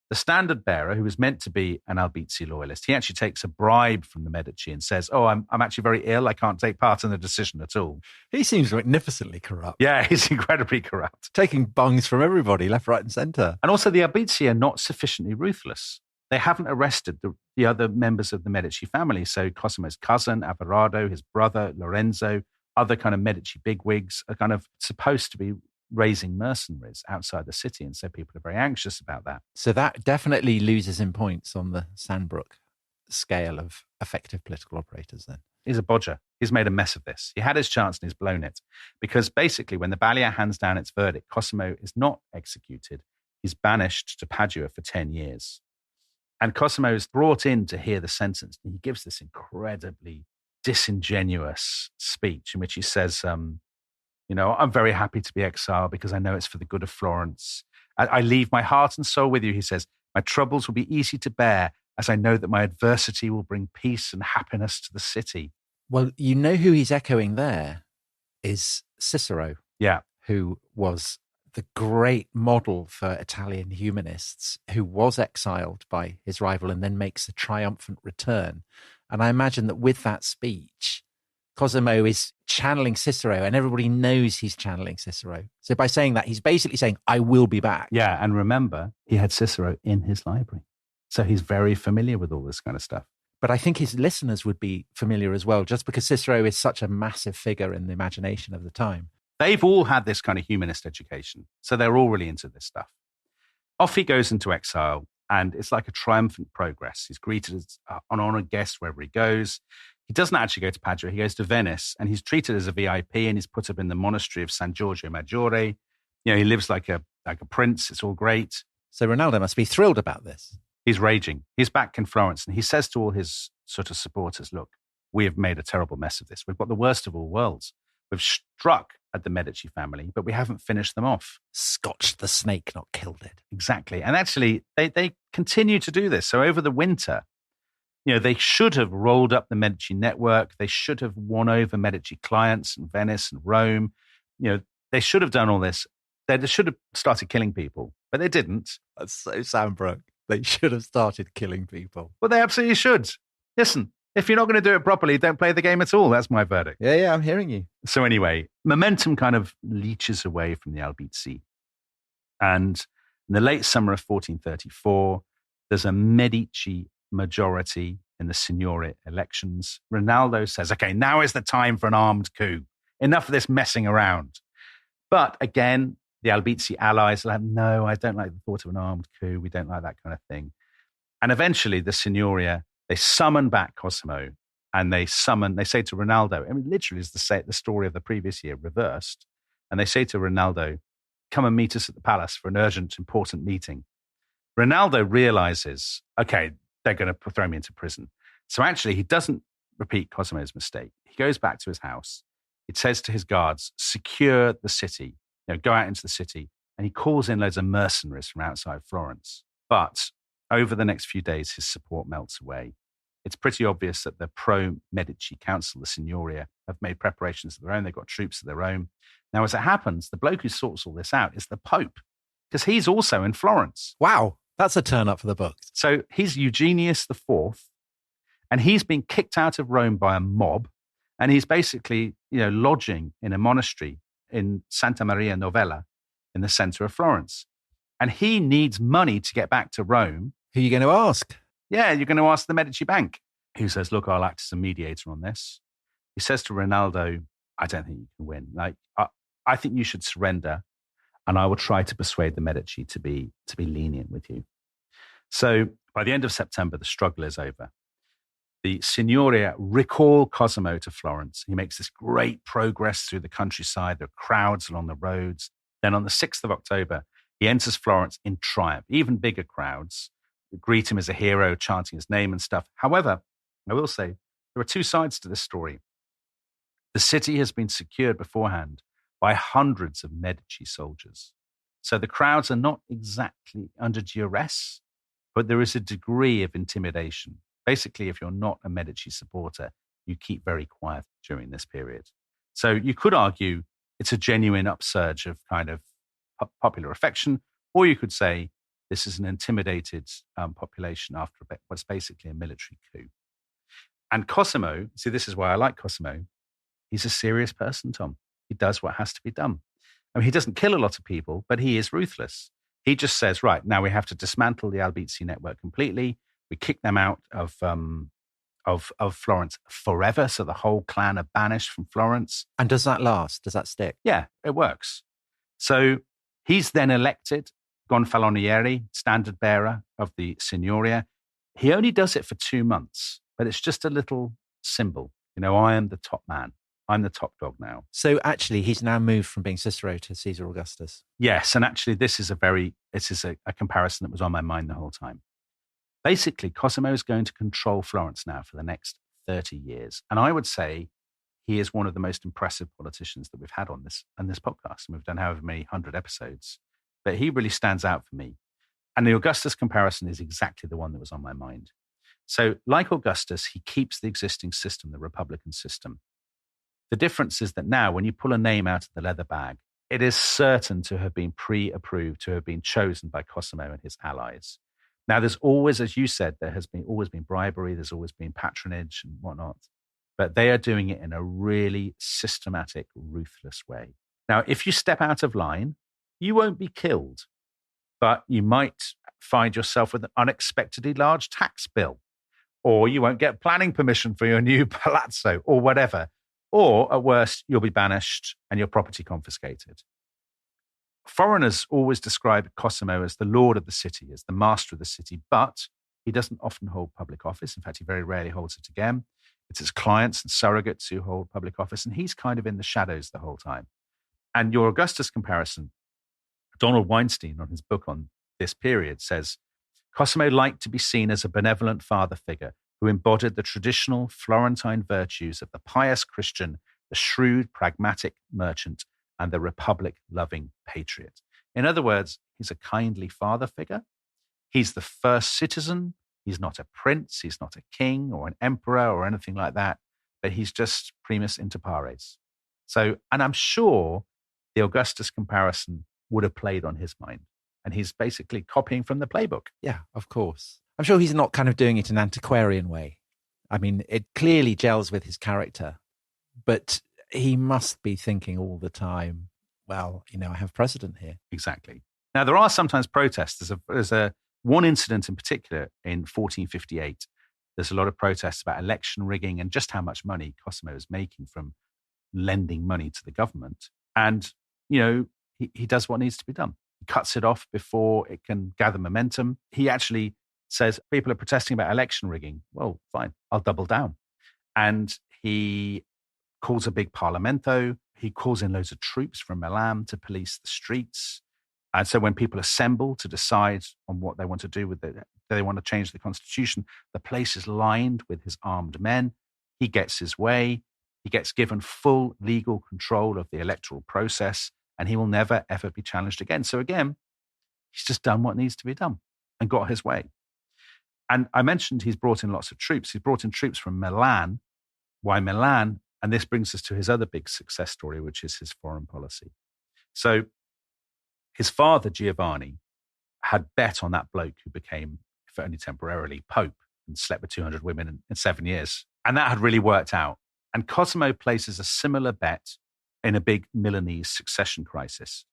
The standard bearer, who was meant to be an Albizzi loyalist, he actually takes a bribe from the Medici and says, I'm actually very ill. I can't take part in the decision at all. He seems magnificently corrupt. Yeah, he's incredibly corrupt. Taking bungs from everybody, left, right, and centre. And also the Albizzi are not sufficiently ruthless. They haven't arrested the other members of the Medici family. So Cosimo's cousin, Averardo, his brother, Lorenzo, other kind of Medici bigwigs are kind of supposed to be raising mercenaries outside the city. And so people are very anxious about that. So that definitely loses in points on the Sandbrook scale of effective political operators then. He's a bodger. He's made a mess of this. He had his chance and he's blown it. Because basically when the Balia hands down its verdict, Cosimo is not executed. He's banished to Padua for 10 years. And Cosimo is brought in to hear the sentence. And he gives this incredibly disingenuous speech in which he says, I'm very happy to be exiled because I know it's for the good of Florence. I leave my heart and soul with you, he says. My troubles will be easy to bear as I know that my adversity will bring peace and happiness to the city. Well, you know who he's echoing there is Cicero. Yeah. Who was the great model for Italian humanists, who was exiled by his rival and then makes a triumphant return. And I imagine that with that speech, Cosimo is channeling Cicero, and everybody knows he's channeling Cicero. So by saying that, he's basically saying, I will be back. Yeah, and remember, he had Cicero in his library. So he's very familiar with all this kind of stuff. But I think his listeners would be familiar as well, just because Cicero is such a massive figure in the imagination of the time. They've all had this kind of humanist education, so they're all really into this stuff. Off he goes into exile, and it's like a triumphant progress. He's greeted as an honored guest wherever he goes. He doesn't actually go to Padua. He goes to Venice, and he's treated as a VIP, and he's put up in the monastery of San Giorgio Maggiore. He lives like a prince. It's all great. So Ronaldo must be thrilled about this. He's raging. He's back in Florence, and he says to all his sort of supporters, look, we have made a terrible mess of this. We've got the worst of all worlds. We've struck at the Medici family, but we haven't finished them off. Scotched the snake, not killed it. Exactly. And actually, they continue to do this. So over the winter, they should have rolled up the Medici network. They should have won over Medici clients in Venice and Rome. They should have done all this. They should have started killing people, but they didn't. That's so Sandbrook. They should have started killing people. Well, they absolutely should. Listen, if you're not going to do it properly, don't play the game at all. That's my verdict. Yeah, I'm hearing you. So anyway, momentum kind of leeches away from the Albizzi. And in the late summer of 1434, there's a Medici majority in the Signory elections. Rinaldo says, okay, now is the time for an armed coup. Enough of this messing around. But again, the Albizzi allies will have, no, I don't like the thought of an armed coup. We don't like that kind of thing. And eventually the Signoria, they summon back Cosimo, and they say to Rinaldo, I mean, literally is the story of the previous year reversed. And they say to Rinaldo, come and meet us at the palace for an urgent, important meeting. Rinaldo realizes, okay, they're going to throw me into prison. So actually, he doesn't repeat Cosimo's mistake. He goes back to his house. It says to his guards, secure the city, go out into the city. And he calls in loads of mercenaries from outside Florence. But over the next few days, his support melts away. It's pretty obvious that the pro-Medici council, the Signoria, have made preparations of their own. They've got troops of their own. Now, as it happens, the bloke who sorts all this out is the Pope, because he's also in Florence. Wow, that's a turn up for the books. So he's Eugenius IV, and he's been kicked out of Rome by a mob, and he's basically, lodging in a monastery in Santa Maria Novella in the center of Florence. And he needs money to get back to Rome. Who are you going to ask? Yeah, you're going to ask the Medici Bank, who says, look, I'll act as a mediator on this. He says to Rinaldo, I don't think you can win. I think you should surrender, and I will try to persuade the Medici to be lenient with you. So by the end of September, the struggle is over. The Signoria recall Cosimo to Florence. He makes this great progress through the countryside. There are crowds along the roads. Then on the 6th of October, he enters Florence in triumph. Even bigger crowds greet him as a hero, chanting his name and stuff. However, I will say there are two sides to this story. The city has been secured beforehand by hundreds of Medici soldiers. So the crowds are not exactly under duress, but there is a degree of intimidation. Basically, if you're not a Medici supporter, you keep very quiet during this period. So you could argue it's a genuine upsurge of kind of popular affection, or you could say this is an intimidated population after what's basically a military coup. And Cosimo, see, this is why I like Cosimo. He's a serious person, Tom. He does what has to be done. I mean, he doesn't kill a lot of people, but he is ruthless. He just says, right, now we have to dismantle the Albizzi network completely. We kick them out of Florence forever. So the whole clan are banished from Florence. And does that last? Does that stick? Yeah, it works. So he's then elected Gonfaloniere, standard bearer of the Signoria. He only does it for 2 months, but it's just a little symbol. You know, I am the top man. I'm the top dog now. So actually, he's now moved from being Cicero to Caesar Augustus. Yes, and actually, this is a comparison that was on my mind the whole time. Basically, Cosimo is going to control Florence now for the next 30 years. And I would say he is one of the most impressive politicians that we've had on this podcast. And we've done however many 100 episodes. But he really stands out for me. And the Augustus comparison is exactly the one that was on my mind. So like Augustus, he keeps the existing system, the Republican system. The difference is that now when you pull a name out of the leather bag, it is certain to have been pre-approved, to have been chosen by Cosimo and his allies. Now, there's always, as you said, there has always been bribery, there's always been patronage and whatnot, but they are doing it in a really systematic, ruthless way. Now, if you step out of line, you won't be killed, but you might find yourself with an unexpectedly large tax bill, or you won't get planning permission for your new palazzo, or whatever. Or, at worst, you'll be banished and your property confiscated. Foreigners always describe Cosimo as the lord of the city, as the master of the city, but he doesn't often hold public office. In fact, he very rarely holds it again. It's his clients and surrogates who hold public office, and he's kind of in the shadows the whole time. And your Augustus comparison, Donald Weinstein, on his book on this period, says, Cosimo liked to be seen as a benevolent father figure who embodied the traditional Florentine virtues of the pious Christian, the shrewd, pragmatic merchant, and the republic-loving patriot. In other words, he's a kindly father figure. He's the first citizen. He's not a prince. He's not a king or an emperor or anything like that, but he's just primus inter pares. So, and I'm sure the Augustus comparison would have played on his mind. And he's basically copying from the playbook. Yeah, of course. I'm sure he's not kind of doing it in an antiquarian way. I mean, it clearly gels with his character, but he must be thinking all the time, well, you know, I have precedent here. Exactly. Now, there are sometimes protests. There's one incident in particular in 1458. There's a lot of protests about election rigging and just how much money Cosimo is making from lending money to the government. And, you know, he does what needs to be done. He cuts it off before it can gather momentum. He actually says, people are protesting about election rigging. Well, fine, I'll double down. And he calls a big Parlamento. He calls in loads of troops from Milan to police the streets. And so when people assemble to decide on what they want to do with it, they want to change the constitution, the place is lined with his armed men. He gets his way. He gets given full legal control of the electoral process, and he will never, ever be challenged again. So again, he's just done what needs to be done and got his way. And I mentioned he's brought in lots of troops. He's brought in troops from Milan. Why Milan? And this brings us to his other big success story, which is his foreign policy. So his father, Giovanni, had bet on that bloke who became, if only temporarily, Pope and slept with 200 women in 7 years. And that had really worked out. And Cosimo places a similar bet in a big Milanese succession crisis.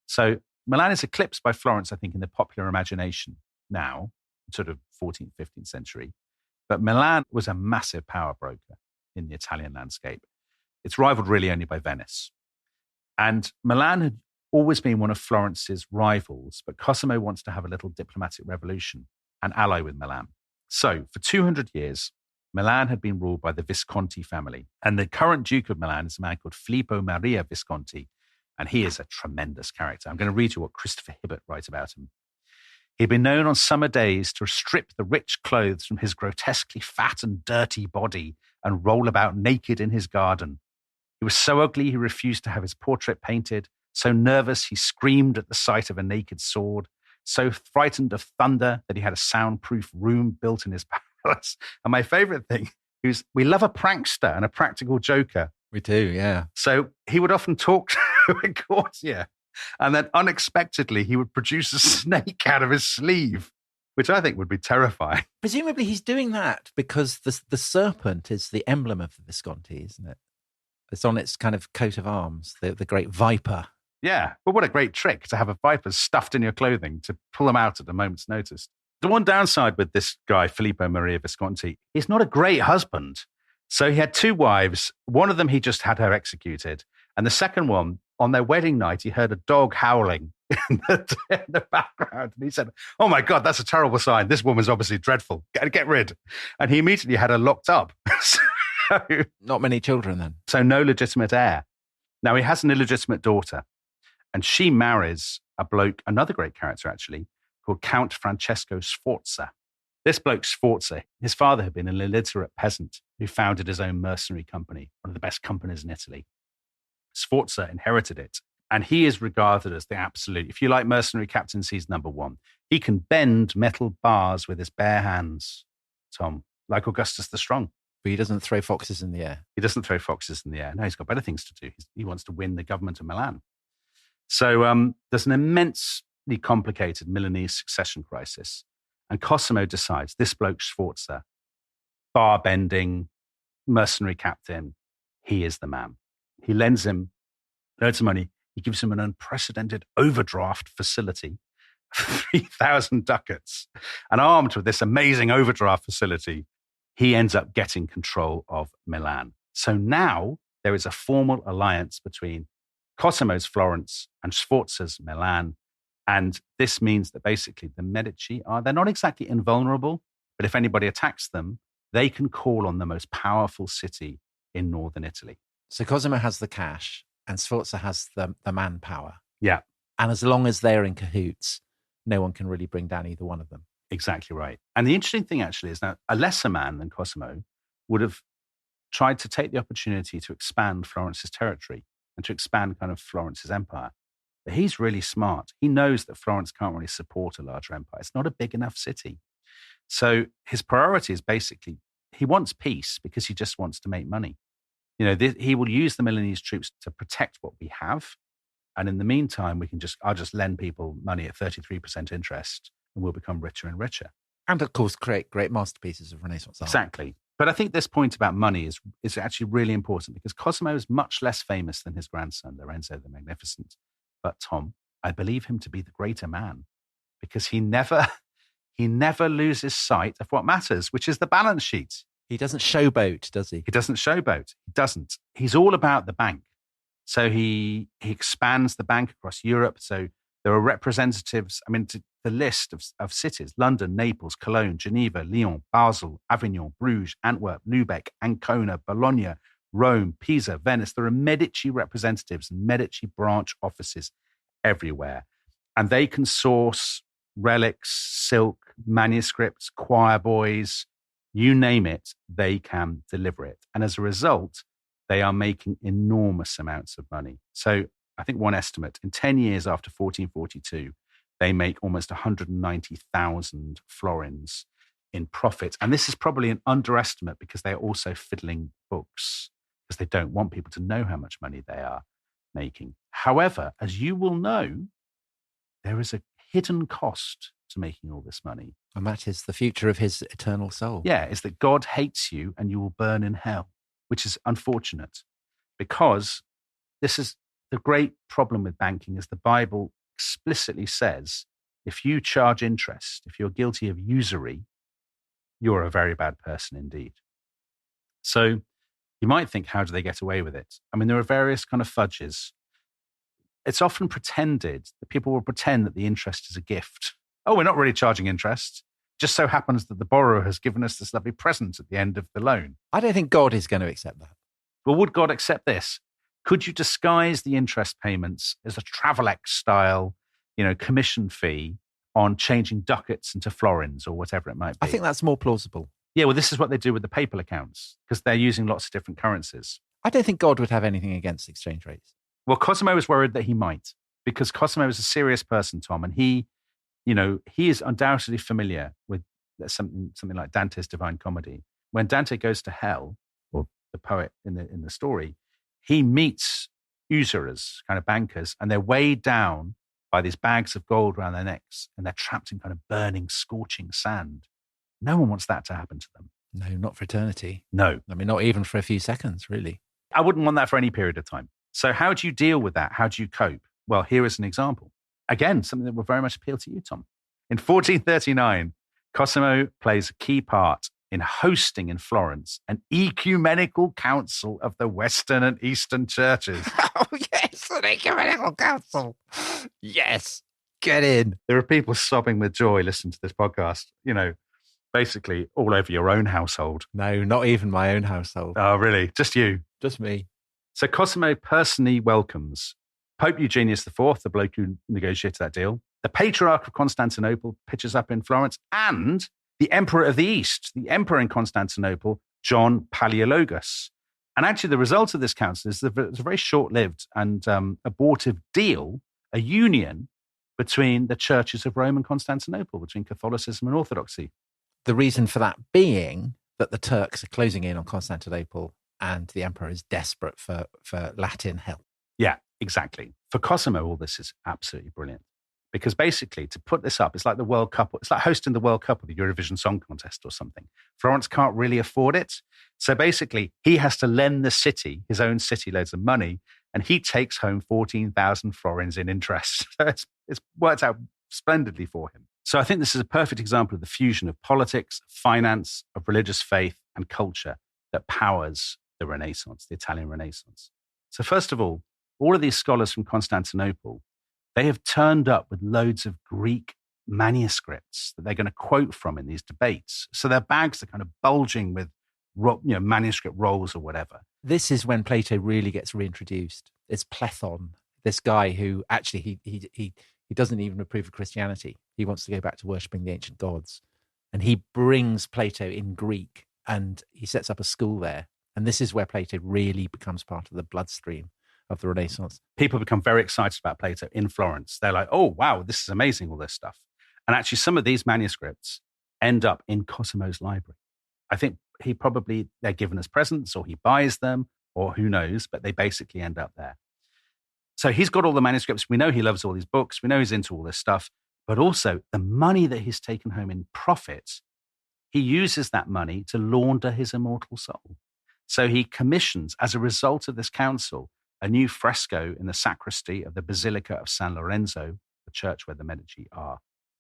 So Milan is eclipsed by Florence, I think, in the popular imagination now, sort of 14th, 15th century. But Milan was a massive power broker in the Italian landscape. It's rivaled really only by Venice. And Milan had always been one of Florence's rivals, but Cosimo wants to have a little diplomatic revolution. and ally with Milan. So, for 200 years, Milan had been ruled by the Visconti family. And the current Duke of Milan is a man called Filippo Maria Visconti. And he is a tremendous character. I'm going to read you what Christopher Hibbert writes about him. He'd been known on summer days to strip the rich clothes from his grotesquely fat and dirty body and roll about naked in his garden. He was so ugly he refused to have his portrait painted, so nervous he screamed at the sight of a naked sword, so frightened of thunder that he had a soundproof room built in his palace. And my favorite thing is we love a prankster and a practical joker. We do, yeah. So he would often talk to a courtier, and then unexpectedly he would produce a snake out of his sleeve, which I think would be terrifying. Presumably he's doing that because the serpent is the emblem of the Visconti, isn't it? It's on its kind of coat of arms, the great viper. Yeah, but what a great trick to have a viper stuffed in your clothing to pull them out at a moment's notice. The one downside with this guy, Filippo Maria Visconti, he's not a great husband. So he had two wives. One of them, he just had her executed. And the second one, on their wedding night, he heard a dog howling in the background. And he said, "Oh my God, that's a terrible sign. This woman's obviously dreadful. Get rid." And he immediately had her locked up. So, not many children then. So no legitimate heir. Now he has an illegitimate daughter. And she marries a bloke, another great character actually, called Count Francesco Sforza. This bloke Sforza, his father had been an illiterate peasant who founded his own mercenary company, one of the best companies in Italy. Sforza inherited it, and he is regarded as the absolute, if you like mercenary captains, he's number one. He can bend metal bars with his bare hands, Tom, like Augustus the Strong. But he doesn't throw foxes in the air. He doesn't throw foxes in the air. No, he's got better things to do. He wants to win the government of Milan. So there's an immensely complicated Milanese succession crisis. And Cosimo decides, this bloke Sforza, bar-bending, mercenary captain, he is the man. He lends him loads of money. He gives him an unprecedented overdraft facility, 3,000 ducats. And armed with this amazing overdraft facility, he ends up getting control of Milan. So now there is a formal alliance between Cosimo's Florence and Sforza's Milan. And this means that basically the Medici they're not exactly invulnerable, but if anybody attacks them, they can call on the most powerful city in northern Italy. So Cosimo has the cash and Sforza has the manpower. Yeah. And as long as they're in cahoots, no one can really bring down either one of them. Exactly right. And the interesting thing actually is that a lesser man than Cosimo would have tried to take the opportunity to expand Florence's territory and to expand kind of Florence's empire. But he's really smart. He knows that Florence can't really support a larger empire. It's not a big enough city. So his priority is basically, he wants peace because he just wants to make money. You know, he will use the Milanese troops to protect what we have. And in the meantime, I'll just lend people money at 33% interest and we'll become richer and richer. And of course, create great masterpieces of Renaissance art. Exactly. But I think this point about money is actually really important because Cosimo is much less famous than his grandson, Lorenzo the Magnificent. But Tom, I believe him to be the greater man because he never loses sight of what matters, which is the balance sheet. He doesn't showboat, does he? He doesn't showboat. He doesn't. He's all about the bank. So he expands the bank across Europe. So there are representatives, the list of cities, London, Naples, Cologne, Geneva, Lyon, Basel, Avignon, Bruges, Antwerp, Lubeck, Ancona, Bologna, Rome, Pisa, Venice. There are Medici representatives and Medici branch offices everywhere. And they can source relics, silk, manuscripts, choir boys, you name it, they can deliver it. And as a result, they are making enormous amounts of money. So I think one estimate, in 10 years after 1442, they make almost 190,000 florins in profit. And this is probably an underestimate because they're also fiddling books because they don't want people to know how much money they are making. However, as you will know, there is a hidden cost to making all this money. And that is the future of his eternal soul. Yeah, is that God hates you and you will burn in hell, which is unfortunate because this is the great problem with banking is the Bible explicitly says if you charge interest, if you're guilty of usury, you're a very bad person indeed. So you might think, how do they get away with it? I mean, there are various kind of fudges. It's often pretended that people will pretend that the interest is a gift. Oh, we're not really charging interest. Just so happens that the borrower has given us this lovely present at the end of the loan. I don't think God is going to accept that. Well, would God accept this? Could you disguise the interest payments as a Travelex style, commission fee on changing ducats into florins or whatever it might be? I think that's more plausible. Yeah, well, this is what they do with the papal accounts because they're using lots of different currencies. I don't think God would have anything against exchange rates. Well, Cosimo was worried that he might because Cosimo is a serious person, Tom, and he is undoubtedly familiar with something like Dante's Divine Comedy. When Dante goes to hell, or the poet in the story, he meets usurers, kind of bankers, and they're weighed down by these bags of gold around their necks, and they're trapped in kind of burning, scorching sand. No one wants that to happen to them. No, not for eternity. No. I mean, not even for a few seconds, really. I wouldn't want that for any period of time. So how do you deal with that? How do you cope? Well, here is an example. Again, something that will very much appeal to you, Tom. In 1439, Cosimo plays a key part in hosting in Florence an ecumenical council of the Western and Eastern churches. Oh, yes, an ecumenical council. Yes, get in. There are people sobbing with joy listening to this podcast, basically all over your own household. No, not even my own household. Oh, really? Just you? Just me. So Cosimo personally welcomes Pope Eugenius IV, the bloke who negotiated that deal, the Patriarch of Constantinople pitches up in Florence, and the Emperor of the East, the Emperor in Constantinople, John Palaeologus. And actually the result of this council is that it's a very short-lived and abortive deal, a union between the churches of Rome and Constantinople, between Catholicism and Orthodoxy. The reason for that being that the Turks are closing in on Constantinople and the emperor is desperate for Latin help. Yeah, exactly. For Cosimo, all this is absolutely brilliant. Because basically, to put this up, it's like the World Cup. It's like hosting the World Cup or the Eurovision Song Contest or something. Florence can't really afford it. So basically, he has to lend the city, his own city, loads of money, and he takes home 14,000 florins in interest. So it's worked out splendidly for him. So I think this is a perfect example of the fusion of politics, finance, of religious faith, and culture that powers the Renaissance, the Italian Renaissance. So first of all of these scholars from Constantinople, they have turned up with loads of Greek manuscripts that they're going to quote from in these debates. So their bags are kind of bulging with manuscript rolls or whatever. This is when Plato really gets reintroduced. It's Plethon, this guy who actually he doesn't even approve of Christianity. He wants to go back to worshipping the ancient gods. And he brings Plato in Greek and he sets up a school there. And this is where Plato really becomes part of the bloodstream of the Renaissance. People become very excited about Plato in Florence. They're like, oh, wow, this is amazing, all this stuff. And actually, some of these manuscripts end up in Cosimo's library. I think they're given as presents or he buys them or who knows, but they basically end up there. So he's got all the manuscripts. We know he loves all these books. We know he's into all this stuff. But also the money that he's taken home in profit, he uses that money to launder his immortal soul. So he commissions, as a result of this council, a new fresco in the sacristy of the Basilica of San Lorenzo, the church where the Medici are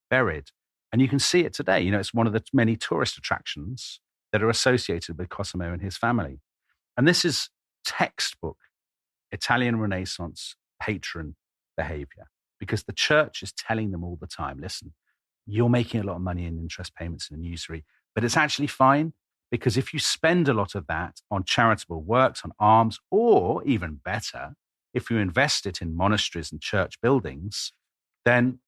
buried. And you can see it today. It's one of the many tourist attractions that are associated with Cosimo and his family. And this is textbook Italian Renaissance patron behavior, because the church is telling them all the time, listen, you're making a lot of money in interest payments and in usury, but it's actually fine. Because if you spend a lot of that on charitable works, on alms, or even better, if you invest it in monasteries and church buildings, then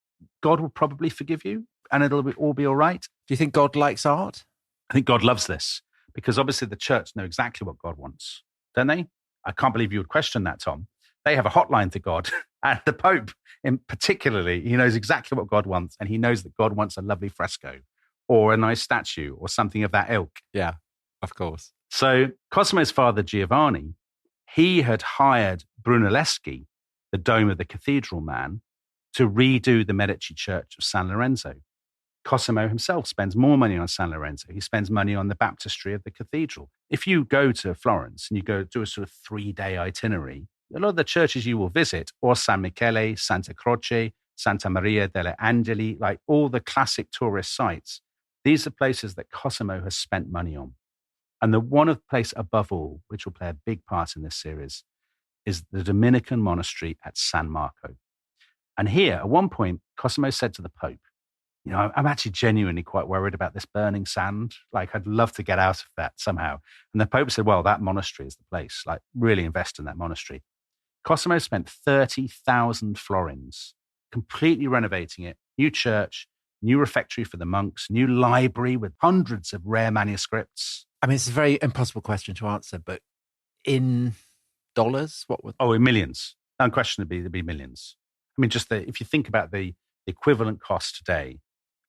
God will probably forgive you and it'll all be all right. Do you think God likes art? I think God loves this because obviously the church know exactly what God wants, don't they? I can't believe you would question that, Tom. They have a hotline to God and the Pope in particularly, he knows exactly what God wants and he knows that God wants a lovely fresco or a nice statue or something of that ilk. Yeah, of course. So Cosimo's father, Giovanni, he had hired Brunelleschi, the dome of the cathedral man, to redo the Medici church of San Lorenzo. Cosimo himself spends more money on San Lorenzo. He spends money on the baptistry of the cathedral. If you go to Florence and you go do a sort of 3-day itinerary, a lot of the churches you will visit, or San Michele, Santa Croce, Santa Maria delle Angeli, like all the classic tourist sites, these are places that Cosimo has spent money on. And the one place above all, which will play a big part in this series, is the Dominican monastery at San Marco. And here, at one point, Cosimo said to the Pope, I'm actually genuinely quite worried about this burning sand. Like, I'd love to get out of that somehow. And the Pope said, well, that monastery is the place. Like, really invest in that monastery. Cosimo spent 30,000 florins completely renovating it. New church, new refectory for the monks, new library with hundreds of rare manuscripts. I mean, it's a very impossible question to answer, but in dollars, what would... Oh, in millions. Unquestionably, there'd be millions. I mean, if you think about the equivalent cost today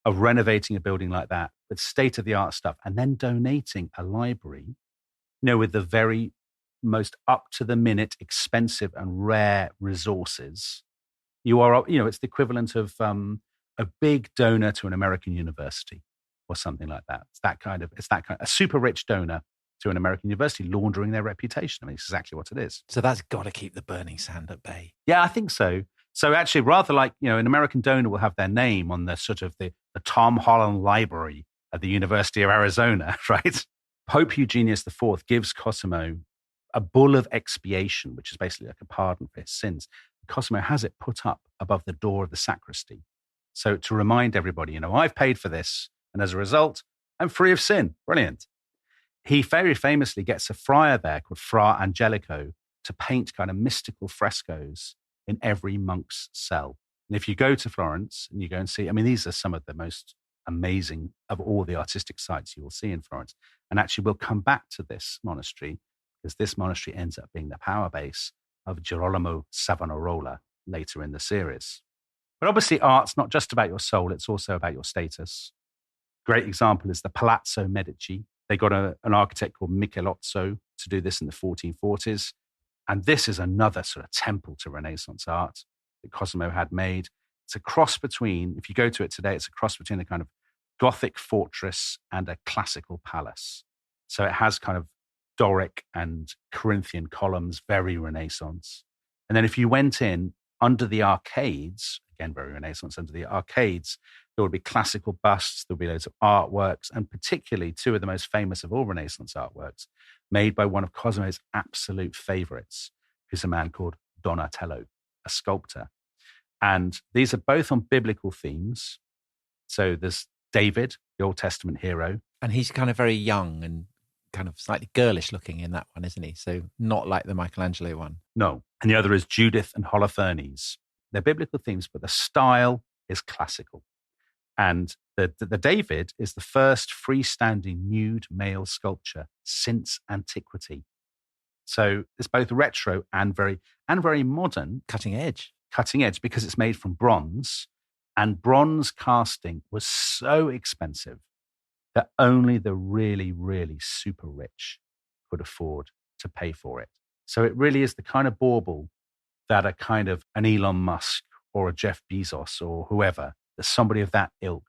of renovating a building like that with state-of-the-art stuff and then donating a library, with the very most up-to-the-minute, expensive and rare resources, you are, it's the equivalent of a big donor to an American university or something like that. It's that kind of a super rich donor to an American university laundering their reputation. I mean, it's exactly what it is. So that's got to keep the burning sand at bay. Yeah, I think so. So actually, rather like, an American donor will have their name on the sort of the Tom Holland Library at the University of Arizona, right? Pope Eugenius IV gives Cosimo a bull of expiation, which is basically like a pardon for his sins. Cosimo has it put up above the door of the sacristy. So to remind everybody, I've paid for this, and as a result, I'm free of sin. Brilliant. He very famously gets a friar there called Fra Angelico to paint kind of mystical frescoes in every monk's cell. And if you go to Florence and you go and see, these are some of the most amazing of all the artistic sites you will see in Florence. And actually, we'll come back to this monastery because this monastery ends up being the power base of Girolamo Savonarola later in the series. But obviously, art's not just about your soul, it's also about your status. Great example is the Palazzo Medici. They got an architect called Michelozzo to do this in the 1440s. And this is another sort of temple to Renaissance art that Cosimo had made. It's a cross between, if you go to it today, it's a cross between a kind of Gothic fortress and a classical palace. So it has kind of Doric and Corinthian columns, very Renaissance. And then if you went in under the arcades, again, very Renaissance, under the arcades, there would be classical busts, there would be loads of artworks, and particularly two of the most famous of all Renaissance artworks, made by one of Cosimo's absolute favorites, who's a man called Donatello, a sculptor. And these are both on biblical themes. So there's David, the Old Testament hero. And he's kind of very young and kind of slightly girlish looking in that one, isn't he? So not like the Michelangelo one. No. And the other is Judith and Holofernes. They're biblical themes, but the style is classical. And the David is the first freestanding nude male sculpture since antiquity. So it's both retro and very modern. Cutting edge. Cutting edge because it's made from bronze. And bronze casting was so expensive that only the really, really super rich could afford to pay for it. So it really is the kind of bauble that a kind of an Elon Musk or a Jeff Bezos or whoever, there's somebody of that ilk.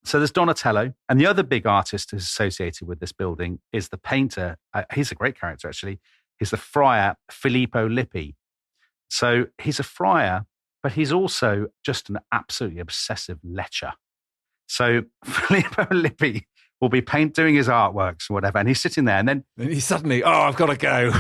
So there's Donatello. And the other big artist who's associated with this building is the painter. He's a great character, actually. He's the friar Filippo Lippi. So he's a friar, but he's also just an absolutely obsessive lecher. So Filippo Lippi will be doing his artworks or whatever, and he's sitting there, and then he's suddenly, I've got to go.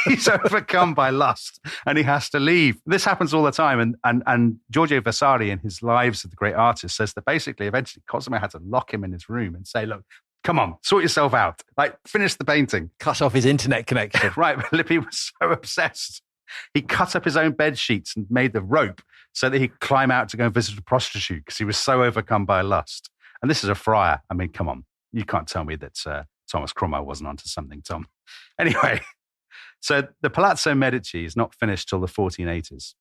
He's overcome by lust, and he has to leave. This happens all the time, and Giorgio Vasari in his Lives of the Great Artists says that basically, eventually, Cosimo had to lock him in his room and say, look, come on, sort yourself out. Like, finish the painting. Cut off his internet connection. Right, but Lippi was so obsessed. He cut up his own bed sheets and made the rope so that he could climb out to go and visit a prostitute because he was so overcome by lust. And this is a friar. I mean, come on. You can't tell me that Thomas Cromwell wasn't onto something, Tom. Anyway, so the Palazzo Medici is not finished till the 1480s.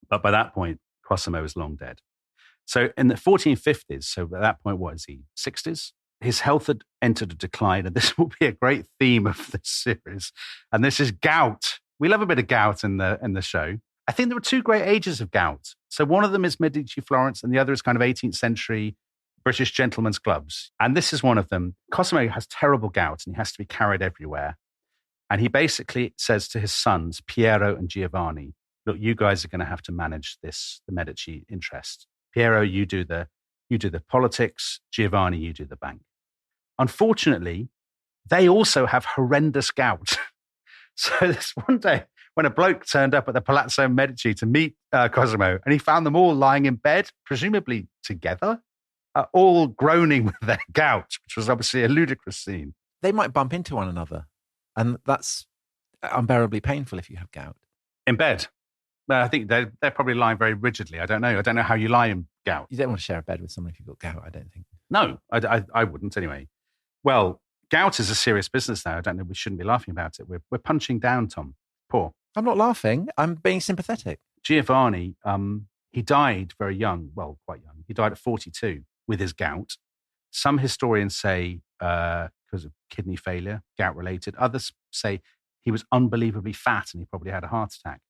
But by that point, Cosimo is long dead. So in the 1450s, so at that point, what is he, 60s? His health had entered a decline, and this will be a great theme of this series. And this is gout. We love a bit of gout in the show. I think there were two great ages of gout. So one of them is Medici Florence, and the other is kind of 18th century British gentlemen's clubs. And this is one of them. Cosimo has terrible gout, and he has to be carried everywhere. And he basically says to his sons, Piero and Giovanni, look, you guys are going to have to manage the Medici interest. Piero, you do the politics. Giovanni, you do the bank. Unfortunately, they also have horrendous gout. So this one day, when a bloke turned up at the Palazzo Medici to meet Cosimo, and he found them all lying in bed, presumably together. all groaning with their gout, which was obviously a ludicrous scene. They might bump into one another, and that's unbearably painful if you have gout. In bed. Well, I think they're probably lying very rigidly. I don't know how you lie in gout. You don't want to share a bed with someone if you've got gout, I don't think. No, I wouldn't anyway. Well, gout is a serious business now. I don't know. We shouldn't be laughing about it. We're punching down, Tom. Poor. I'm not laughing. I'm being sympathetic. Giovanni, he died very young. Well, quite young. He died at 42 with his gout. Some historians say because of kidney failure, gout related. Others say he was unbelievably fat and he probably had a heart attack.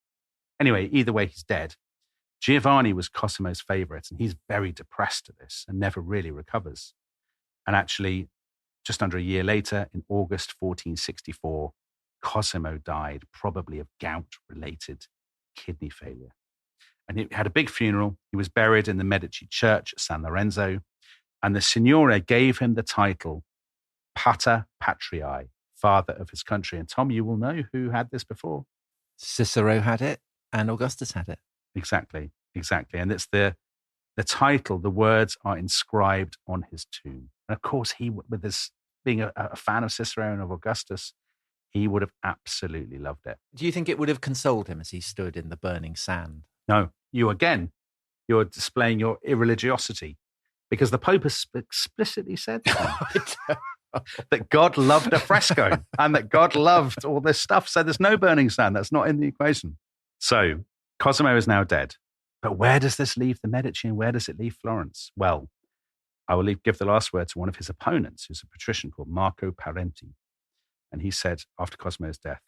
Anyway, either way, he's dead. Giovanni was Cosimo's favorite, and he's very depressed at this and never really recovers. And actually, just under a year later, in August 1464, Cosimo died, probably of gout-related kidney failure. And he had a big funeral. He was buried in the Medici church at San Lorenzo, and the Signore gave him the title Pater Patriae, father of his country. And Tom, you will know who had this before. Cicero had it, and Augustus had it. Exactly. And it's the title, the words are inscribed on his tomb. And of course, he, with this being a fan of Cicero and of Augustus, he would have absolutely loved it. Do you think it would have consoled him as he stood in the burning sand? No, you're displaying your irreligiosity, because the Pope has explicitly said that God loved a fresco and that God loved all this stuff. So there's no burning sand. That's not in the equation. So Cosimo is now dead. But where does this leave the Medici and where does it leave Florence? Well, I will give the last word to one of his opponents, who's a patrician called Marco Parenti. And he said, after Cosimo's death,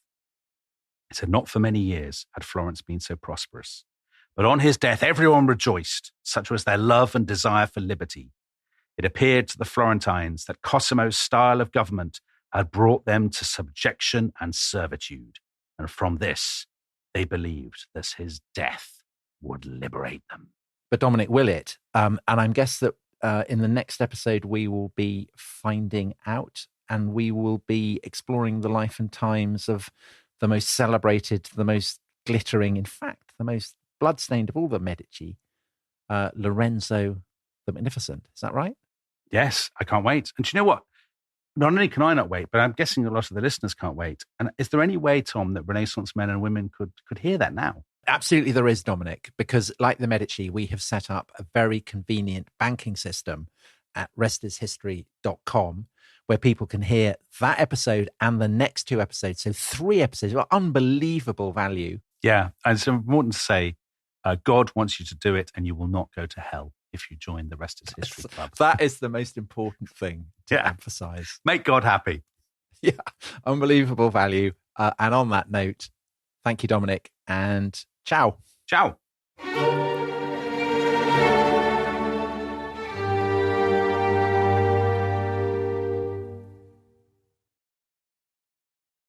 he said, not for many years had Florence been so prosperous. But on his death, everyone rejoiced, such was their love and desire for liberty. It appeared to the Florentines that Cosimo's style of government had brought them to subjection and servitude. And from this, they believed that his death would liberate them. But Dominic, will it? And I guess that in the next episode, we will be finding out, and we will be exploring the life and times of the most celebrated, the most glittering, in fact, the most bloodstained of all the Medici, Lorenzo the Magnificent. Is that right? Yes, I can't wait. And do you know what? Not only can I not wait, but I'm guessing a lot of the listeners can't wait. And is there any way, Tom, that Renaissance men and women could hear that now? Absolutely there is, Dominic, because like the Medici, we have set up a very convenient banking system at restishistory.com where people can hear that episode and the next two episodes. So 3 episodes of unbelievable value. Yeah, and it's important to say, God wants you to do it and you will not go to hell if you join the Rest is History Club. That is the most important thing to emphasize. Make God happy. Yeah, unbelievable value. And on that note, thank you, Dominic, and ciao. Ciao.